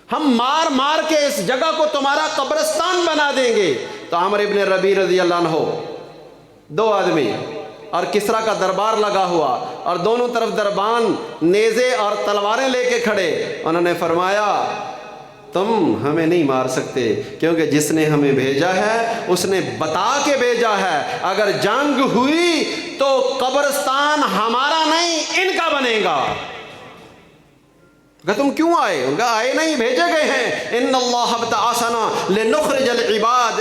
ہم مار مار کے اس جگہ کو تمہارا قبرستان بنا دیں گے۔ تو عامر ابن ربیع رضی اللہ عنہ، 2 آدمی اور کسریٰ کا دربار لگا ہوا، اور دونوں طرف دربان نیزے اور تلواریں لے کے کھڑے، انہوں نے فرمایا تم ہمیں نہیں مار سکتے، کیونکہ جس نے ہمیں بھیجا ہے اس نے بتا کے بھیجا ہے، اگر جنگ ہوئی تو قبرستان ہمارا نہیں ان کا بنے گا۔ کہ تم کیوں آئے؟ ان کا آئے نہیں، بھیجے گئے ہیں۔ ان اللہ ابتعثنا لنخرج العباد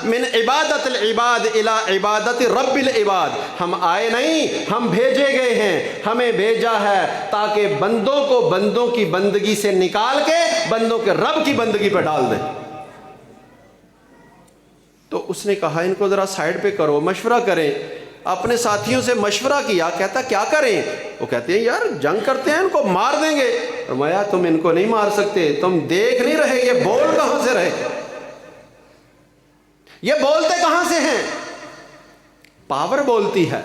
من عبادت العباد الى عبادت رب العباد۔ ہم آئے نہیں، ہم بھیجے گئے ہیں، ہمیں بھیجا ہے تاکہ بندوں کو بندوں کی بندگی سے نکال کے بندوں کے رب کی بندگی پہ ڈال دیں۔ تو اس نے کہا ان کو ذرا سائڈ پہ کرو، مشورہ کریں۔ اپنے ساتھیوں سے مشورہ کیا، کہتا کیا کریں؟ وہ کہتے ہیں یار جنگ کرتے ہیں، ان کو مار دیں گے۔ فرمایا تم ان کو نہیں مار سکتے، تم دیکھ نہیں رہے یہ بول کہاں سے رہے، یہ بولتے کہاں سے ہیں؟ پاور بولتی ہے۔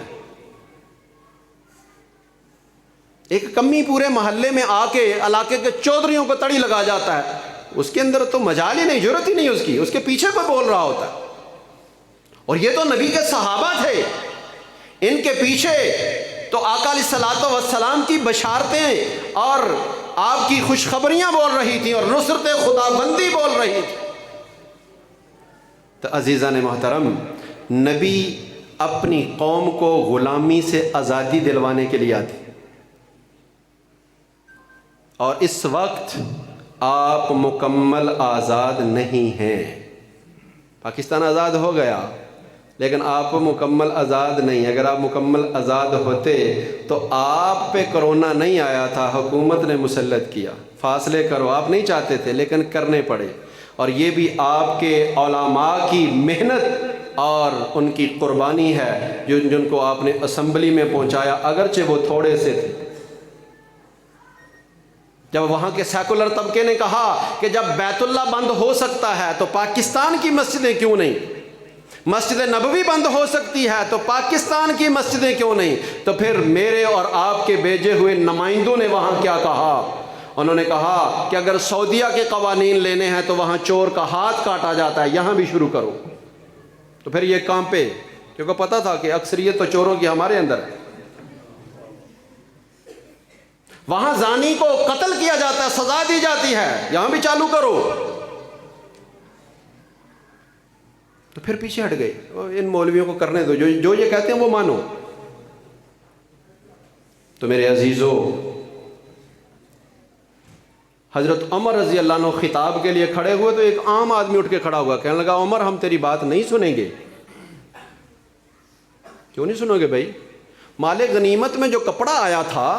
ایک کمی پورے محلے میں آ کے علاقے کے چودھریوں کو تڑی لگا جاتا ہے، اس کے اندر تو مجال ہی نہیں، ضرورت ہی نہیں اس کی، اس کے پیچھے کوئی بول رہا ہوتا ہے۔ اور یہ تو نبی کے صحابہ تھے، ان کے پیچھے تو آقا علیہ الصلوۃ والسلام کی بشارتیں اور آپ کی خوشخبریاں بول رہی تھیں، اور نصرت خدا بندی بول رہی تھی۔ تو عزیزان محترم، نبی اپنی قوم کو غلامی سے آزادی دلوانے کے لیے آتی، اور اس وقت آپ مکمل آزاد نہیں ہیں۔ پاکستان آزاد ہو گیا لیکن آپ مکمل آزاد نہیں۔ اگر آپ مکمل آزاد ہوتے تو آپ پہ کرونا نہیں آیا تھا، حکومت نے مسلط کیا۔ فاصلے کرو، آپ نہیں چاہتے تھے لیکن کرنے پڑے، اور یہ بھی آپ کے علماء کی محنت اور ان کی قربانی ہے جن کو آپ نے اسمبلی میں پہنچایا، اگرچہ وہ تھوڑے سے تھے۔ جب وہاں کے سیکولر طبقے نے کہا کہ جب بیت اللہ بند ہو سکتا ہے تو پاکستان کی مسجدیں کیوں نہیں، مسجد نبوی بند ہو سکتی ہے تو پاکستان کی مسجدیں کیوں نہیں، تو پھر میرے اور آپ کے بھیجے ہوئے نمائندوں نے وہاں کیا کہا؟ انہوں نے کہا کہ اگر سعودیہ کے قوانین لینے ہیں تو وہاں چور کا ہاتھ کاٹا جاتا ہے، یہاں بھی شروع کرو۔ تو پھر یہ کام پہ، کیونکہ پتہ تھا کہ اکثریت تو چوروں کی ہمارے اندر ہے۔ وہاں زانی کو قتل کیا جاتا ہے، سزا دی جاتی ہے، یہاں بھی چالو کرو۔ تو پھر پیچھے ہٹ گئے، ان مولویوں کو کرنے دو، جو یہ کہتے ہیں وہ مانو۔ تو میرے عزیزو، حضرت عمر رضی اللہ عنہ خطاب کے لیے کھڑے ہوئے تو ایک عام آدمی اٹھ کے کھڑا ہوا، کہنے لگا عمر ہم تیری بات نہیں سنیں گے۔ کیوں نہیں سنو گے بھائی؟ مال غنیمت میں جو کپڑا آیا تھا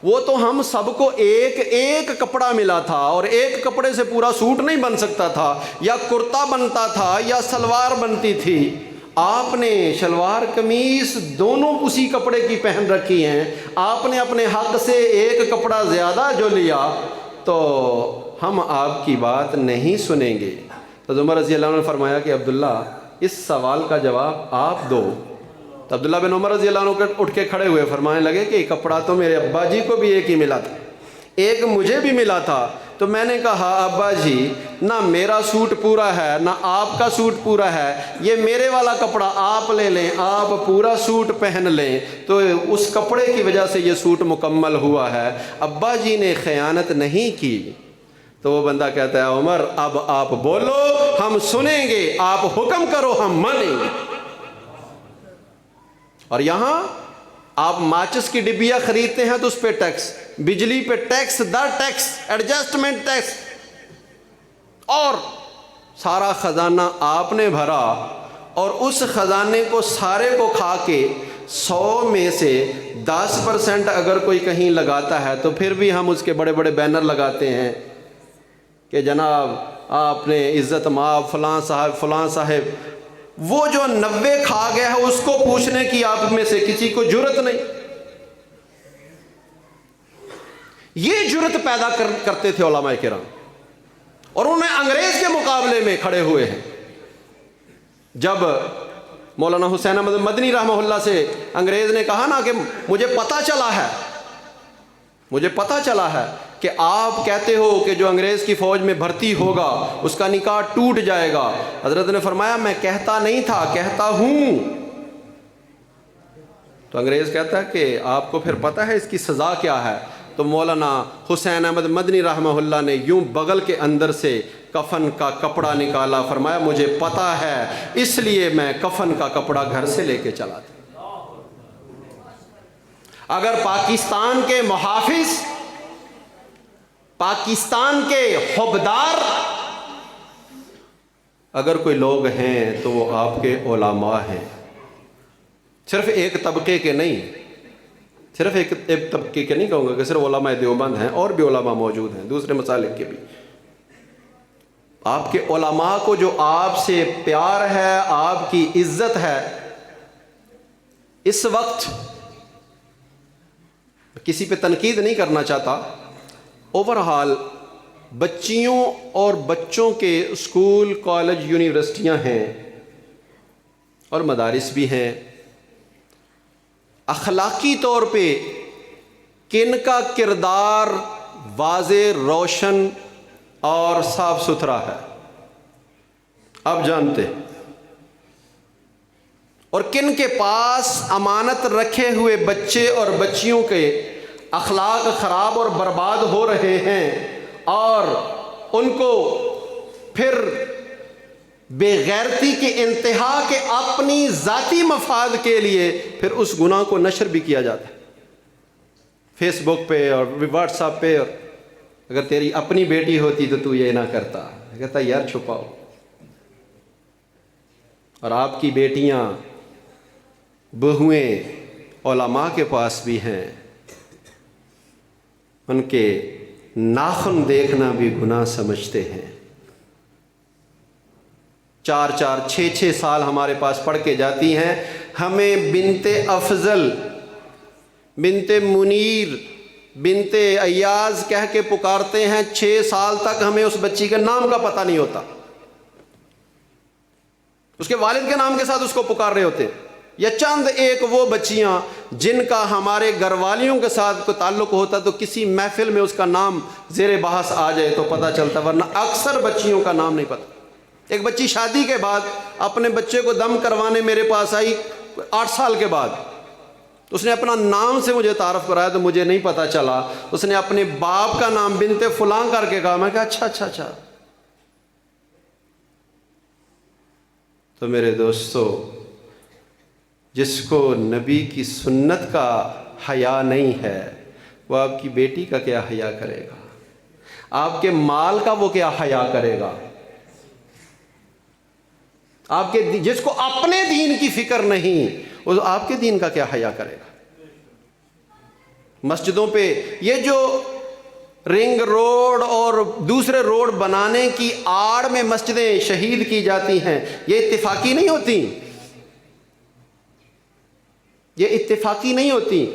وہ تو ہم سب کو ایک ایک کپڑا ملا تھا، اور ایک کپڑے سے پورا سوٹ نہیں بن سکتا تھا، یا کرتا بنتا تھا یا سلوار بنتی تھی۔ آپ نے شلوار قمیص دونوں اسی کپڑے کی پہن رکھی ہیں، آپ نے اپنے حق سے ایک کپڑا زیادہ جو لیا تو ہم آپ کی بات نہیں سنیں گے۔ تو عمر رضی اللہ عنہ نے فرمایا کہ عبداللہ اس سوال کا جواب آپ دو۔ تو عبداللہ بن عمر رضی اللہ عنہ اٹھ کے کھڑے ہوئے، فرمانے لگے کہ یہ کپڑا تو میرے ابا جی کو بھی ایک ہی ملا تھا، ایک مجھے بھی ملا تھا۔ تو میں نے کہا ابا جی نہ میرا سوٹ پورا ہے نہ آپ کا سوٹ پورا ہے، یہ میرے والا کپڑا آپ لے لیں، آپ پورا سوٹ پہن لیں، تو اس کپڑے کی وجہ سے یہ سوٹ مکمل ہوا ہے۔ ابا جی نے خیانت نہیں کی۔ تو وہ بندہ کہتا ہے عمر اب آپ بولو ہم سنیں گے، آپ حکم کرو ہم مانیں گے۔ اور یہاں آپ ماچس کی ڈبیا خریدتے ہیں تو اس پہ ٹیکس، بجلی پہ ٹیکس، در ٹیکس، ایڈجسٹمنٹ ٹیکس، اور سارا خزانہ آپ نے بھرا، اور اس خزانے کو سارے کو کھا کے 100 میں سے 10% اگر کوئی کہیں لگاتا ہے تو پھر بھی ہم اس کے بڑے بڑے بینر لگاتے ہیں کہ جناب آپ نے عزت مآب فلاں صاحب، وہ جو 90 کھا گیا ہے اس کو پوچھنے کی آپ میں سے کسی کو جرت نہیں۔ یہ جرت پیدا کرتے تھے علماء کرام، اور انہوں نے انگریز کے مقابلے میں کھڑے ہوئے ہیں۔ جب مولانا حسین احمد مدنی رحمہ اللہ سے انگریز نے کہا نا کہ مجھے پتہ چلا ہے کہ آپ کہتے ہو کہ جو انگریز کی فوج میں بھرتی ہوگا اس کا نکاح ٹوٹ جائے گا، حضرت نے فرمایا میں کہتا نہیں تھا، کہتا ہوں۔ تو انگریز کہتا ہے کہ آپ کو پھر پتہ ہے اس کی سزا کیا ہے؟ تو مولانا حسین احمد مدنی رحمہ اللہ نے یوں بغل کے اندر سے کفن کا کپڑا نکالا، فرمایا مجھے پتہ ہے اس لیے میں کفن کا کپڑا گھر سے لے کے چلا تھا۔ اگر پاکستان کے محافظ، پاکستان کے حبدار اگر کوئی لوگ ہیں تو وہ آپ کے علماء ہیں، صرف ایک طبقے کے نہیں، صرف ایک طبقے کے نہیں کہوں گا کہ صرف علماء دیوبند ہیں، اور بھی علماء موجود ہیں دوسرے مسالک کے بھی۔ آپ کے علماء کو جو آپ سے پیار ہے، آپ کی عزت ہے، اس وقت کسی پہ تنقید نہیں کرنا چاہتا، اوورہال بچیوں اور بچوں کے اسکول، کالج، یونیورسٹیاں ہیں اور مدارس بھی ہیں، اخلاقی طور پہ کن کا کردار واضح، روشن اور صاف ستھرا ہے آپ جانتے ہیں، اور کن کے پاس امانت رکھے ہوئے بچے اور بچیوں کے اخلاق خراب اور برباد ہو رہے ہیں، اور ان کو پھر بے غیرتی کی انتہا کے اپنی ذاتی مفاد کے لیے پھر اس گناہ کو نشر بھی کیا جاتا ہے فیس بک پہ اور واٹس ایپ پہ۔ اور اگر تیری اپنی بیٹی ہوتی تو یہ نہ کرتا، کہتا یار چھپاؤ۔ اور آپ کی بیٹیاں، بہویں علماء کے پاس بھی ہیں، ان کے ناخن دیکھنا بھی گناہ سمجھتے ہیں۔ 4 6 سال ہمارے پاس پڑھ کے جاتی ہیں، ہمیں بنت افضل، بنت منیر، بنت ایاز کہہ کے پکارتے ہیں، 6 سال تک ہمیں اس بچی کے نام کا پتہ نہیں ہوتا، اس کے والد کے نام کے ساتھ اس کو پکار رہے ہوتے ہیں، یا چند ایک وہ بچیاں جن کا ہمارے گھر والیوں کے ساتھ کوئی تعلق ہوتا تو کسی محفل میں اس کا نام زیر بحث آ جائے تو پتہ چلتا، ورنہ اکثر بچیوں کا نام نہیں پتہ۔ ایک بچی شادی کے بعد اپنے بچے کو دم کروانے میرے پاس آئی 8 سال کے بعد، اس نے اپنا نام سے مجھے تعارف کرایا تو مجھے نہیں پتہ چلا، اس نے اپنے باپ کا نام بنت فلاں کر کے کہا، میں کہا اچھا۔ تو میرے دوستو، جس کو نبی کی سنت کا حیا نہیں ہے وہ آپ کی بیٹی کا کیا حیا کرے گا؟ آپ کے مال کا وہ کیا حیا کرے گا؟ آپ کے جس کو اپنے دین کی فکر نہیں وہ آپ کے دین کا کیا حیا کرے گا؟ مسجدوں پہ یہ جو رنگ روڈ اور دوسرے روڈ بنانے کی آڑ میں مسجدیں شہید کی جاتی ہیں، یہ اتفاقی نہیں ہوتی، یہ اتفاقی نہیں ہوتی۔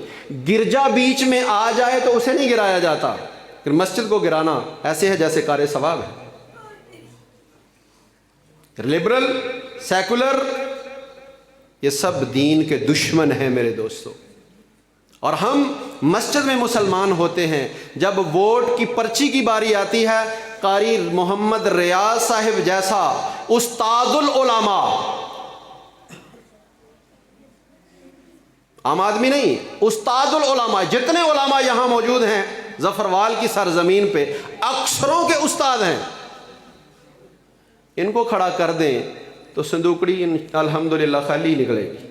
گرجا بیچ میں آ جائے تو اسے نہیں گرایا جاتا، پھر مسجد کو گرانا ایسے ہے جیسے کار ثواب ہے۔ لبرل، سیکولر، یہ سب دین کے دشمن ہیں میرے دوستو۔ اور ہم مسجد میں مسلمان ہوتے ہیں، جب ووٹ کی پرچی کی باری آتی ہے، قاری محمد ریاض صاحب جیسا استاد العلماء، عام آدمی نہیں، استاد العلماء، جتنے علماء یہاں موجود ہیں ظفروال کی سرزمین پہ اکثروں کے استاد ہیں، ان کو کھڑا کر دیں تو صندوقڑی الحمدللہ خالی نکلے گی۔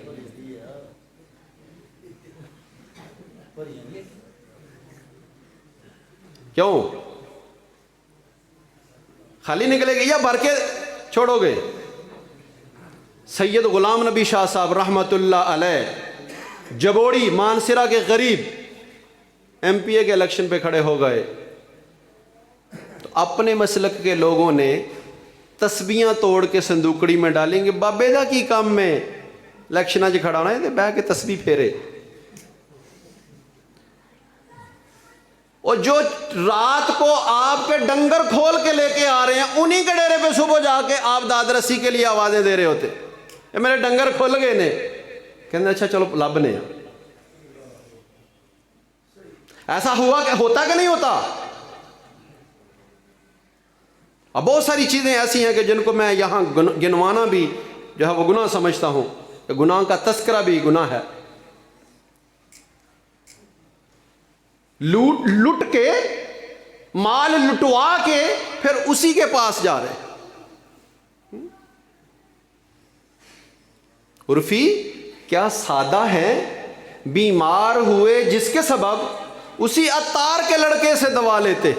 کیوں خالی نکلے گی یا بھر کے چھوڑو گے؟ سید غلام نبی شاہ صاحب رحمۃ اللہ علیہ جبوڑی مانسرا کے قریب ایم پی اے کے الیکشن پہ کھڑے ہو گئے تو اپنے مسلک کے لوگوں نے تسبیاں توڑ کے صندوقڑی میں ڈالیں گے، بابے دا کی کام میں الیکشن اج کھڑا ہونا ہے بہ کے تسبیح پھیرے۔ اور جو رات کو آپ کے ڈنگر کھول کے لے کے آ رہے ہیں انہی کے ڈیرے پہ صبح جا کے آپ داد رسی کے لیے آوازیں دے رہے ہوتے، یہ میرے ڈنگر کھول گئے نے، کہتے اچھا چلو لب نے۔ ایسا ہوا کہ ہوتا کہ نہیں ہوتا؟ اب بہت ساری چیزیں ایسی ہیں کہ جن کو میں یہاں گنوانا بھی جو ہے وہ گناہ سمجھتا ہوں، کہ گناہ کا تذکرہ بھی گناہ ہے۔ لوٹ کے مال لٹوا کے پھر اسی کے پاس جا رہے۔ عرفی کیا سادہ ہے، بیمار ہوئے جس کے سبب اسی عطار کے لڑکے سے دوا لیتے،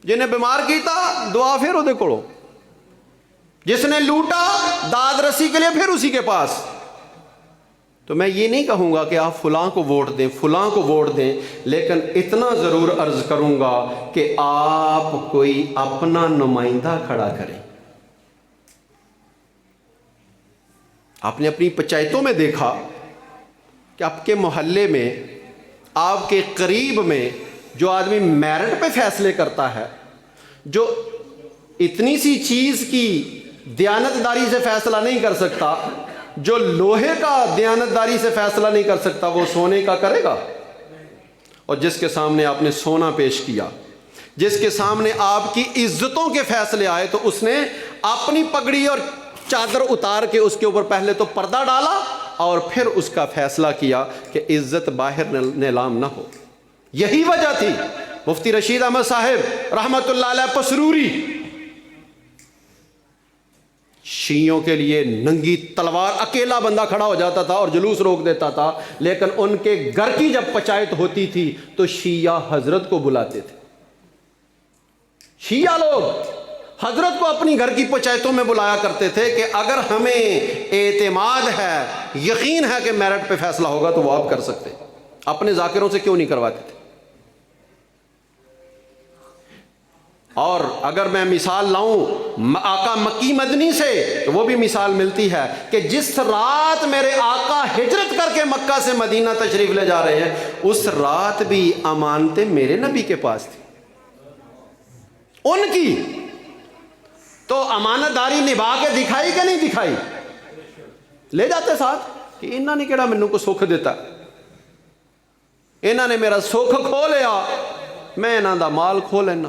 جنہیں بیمار کیتا دعا پھر وہ دیکھو، جس نے لوٹا داد رسی کے لیے پھر اسی کے پاس۔ تو میں یہ نہیں کہوں گا کہ آپ فلاں کو ووٹ دیں فلاں کو ووٹ دیں، لیکن اتنا ضرور عرض کروں گا کہ آپ کوئی اپنا نمائندہ کھڑا کریں۔ آپ نے اپنی پنچایتوں میں دیکھا کہ آپ کے محلے میں آپ کے قریب میں جو آدمی میرٹ پہ فیصلے کرتا ہے، جو اتنی سی چیز کی دیانتداری سے فیصلہ نہیں کر سکتا، جو لوہے کا دیانتداری سے فیصلہ نہیں کر سکتا، وہ سونے کا کرے گا؟ اور جس کے سامنے آپ نے سونا پیش کیا، جس کے سامنے آپ کی عزتوں کے فیصلے آئے، تو اس نے اپنی پگڑی اور چادر اتار کے اس کے اوپر پہلے تو پردہ ڈالا اور پھر اس کا فیصلہ کیا کہ عزت باہر نیلام نہ ہو۔ یہی وجہ تھی مفتی رشید احمد صاحب رحمۃ اللہ علیہ پسروری شیعوں کے لیے ننگی تلوار، اکیلا بندہ کھڑا ہو جاتا تھا اور جلوس روک دیتا تھا، لیکن ان کے گھر کی جب پنچایت ہوتی تھی تو شیعہ حضرت کو بلاتے تھے۔ شیعہ لوگ حضرت کو اپنی گھر کی پنچایتوں میں بلایا کرتے تھے کہ اگر ہمیں اعتماد ہے، یقین ہے کہ میرٹ پہ فیصلہ ہوگا تو وہ آپ کر سکتے، اپنے ذاکروں سے کیوں نہیں کرواتے تھے؟ اور اگر میں مثال لاؤں آقا مکی مدنی سے تو وہ بھی مثال ملتی ہے کہ جس رات میرے آقا ہجرت کر کے مکہ سے مدینہ تشریف لے جا رہے ہیں، اس رات بھی امانتیں میرے نبی کے پاس تھی، ان کی تو امانت داری نبھا کے دکھائی کہ نہیں دکھائی؟ لے جاتے ساتھ کہ انہوں نے کہڑا مینوں کو سکھ دیتا، انہوں نے میرا سکھ کھو لیا، میں انہوں دا مال کھو لینا۔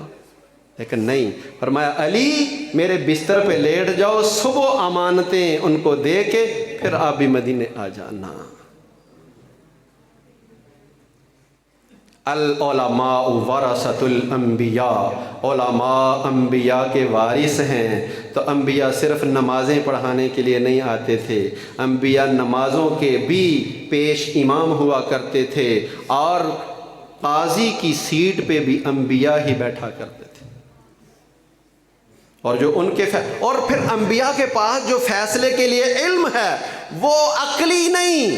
لیکن نہیں، فرمایا علی میرے بستر پہ لیٹ جاؤ، صبح امانتیں ان کو دے کے پھر آپ بھی مدینے آ جانا۔ العلماء ورثۃ الانبیاء، علماء انبیاء کے وارث ہیں۔ تو انبیاء صرف نمازیں پڑھانے کے لیے نہیں آتے تھے، انبیاء نمازوں کے بھی پیش امام ہوا کرتے تھے، اور قاضی کی سیٹ پہ بھی انبیاء ہی بیٹھا کرتے تھے۔ اور جو ان کے اور پھر انبیاء کے پاس جو فیصلے کے لیے علم ہے وہ عقلی نہیں،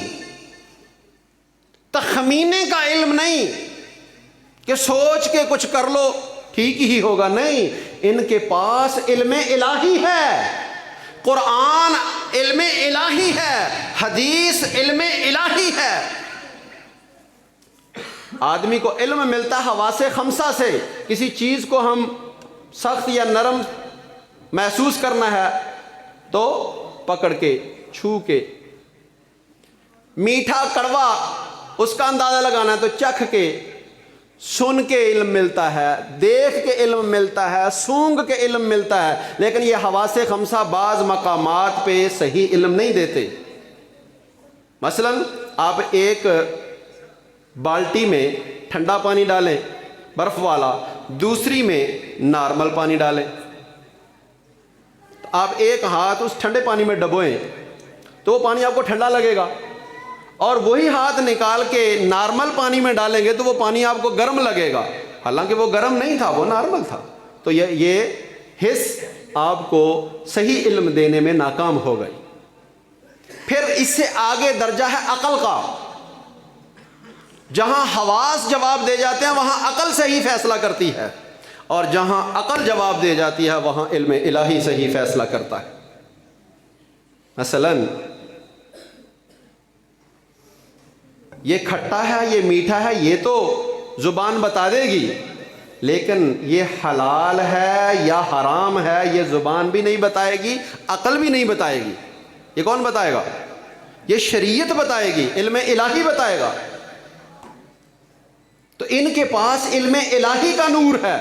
تخمینے کا علم نہیں کہ سوچ کے کچھ کر لو ٹھیک ہی ہوگا، نہیں، ان کے پاس علم الہی ہے، قرآن علم الہی ہے، حدیث علم الہی ہے۔ آدمی کو علم ملتا ہے حواس خمسہ سے، کسی چیز کو ہم سخت یا نرم محسوس کرنا ہے تو پکڑ کے، چھو کے، میٹھا کڑوا اس کا اندازہ لگانا ہے تو چکھ کے، سن کے علم ملتا ہے، دیکھ کے علم ملتا ہے، سونگ کے علم ملتا ہے، لیکن یہ حواس خمسہ بعض مقامات پہ صحیح علم نہیں دیتے۔ مثلا آپ ایک بالٹی میں ٹھنڈا پانی ڈالیں برف والا، دوسری میں نارمل پانی ڈالیں. آپ ایک ہاتھ اس ٹھنڈے پانی میں ڈبوئیں تو وہ پانی آپ کو ٹھنڈا لگے گا، اور وہی ہاتھ نکال کے نارمل پانی میں ڈالیں گے تو وہ پانی آپ کو گرم لگے گا، حالانکہ وہ گرم نہیں تھا، وہ نارمل تھا. تو یہ حس آپ کو صحیح علم دینے میں ناکام ہو گئی. پھر اس سے آگے درجہ ہے عقل کا. جہاں حواس جواب دے جاتے ہیں وہاں عقل صحیح فیصلہ کرتی ہے، اور جہاں عقل جواب دے جاتی ہے وہاں علم الہی صحیح فیصلہ کرتا ہے. مثلاً یہ کھٹا ہے، یہ میٹھا ہے، یہ تو زبان بتا دے گی، لیکن یہ حلال ہے یا حرام ہے یہ زبان بھی نہیں بتائے گی، عقل بھی نہیں بتائے گی. یہ کون بتائے گا؟ یہ شریعت بتائے گی، علم الہی بتائے گا. تو ان کے پاس علم الہی کا نور ہے،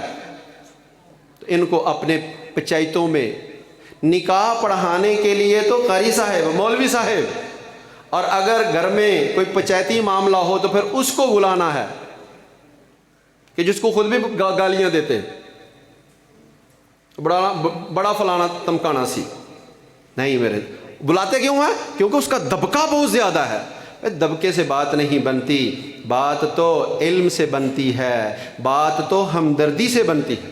تو ان کو اپنے پنچایتوں میں نکاح پڑھانے کے لیے تو قاری صاحب، مولوی صاحب، اور اگر گھر میں کوئی پنچایتی معاملہ ہو تو پھر اس کو بلانا ہے کہ جس کو خود بھی گالیاں دیتے، بڑا فلانا تمکانا سی. نہیں میرے بلاتے کیوں ہیں؟ کیونکہ اس کا دبکہ بہت زیادہ ہے. دبکے سے بات نہیں بنتی، بات تو علم سے بنتی ہے، بات تو ہمدردی سے بنتی ہے.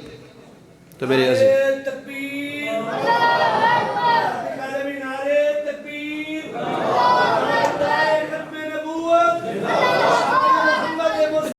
تو میرے عزیز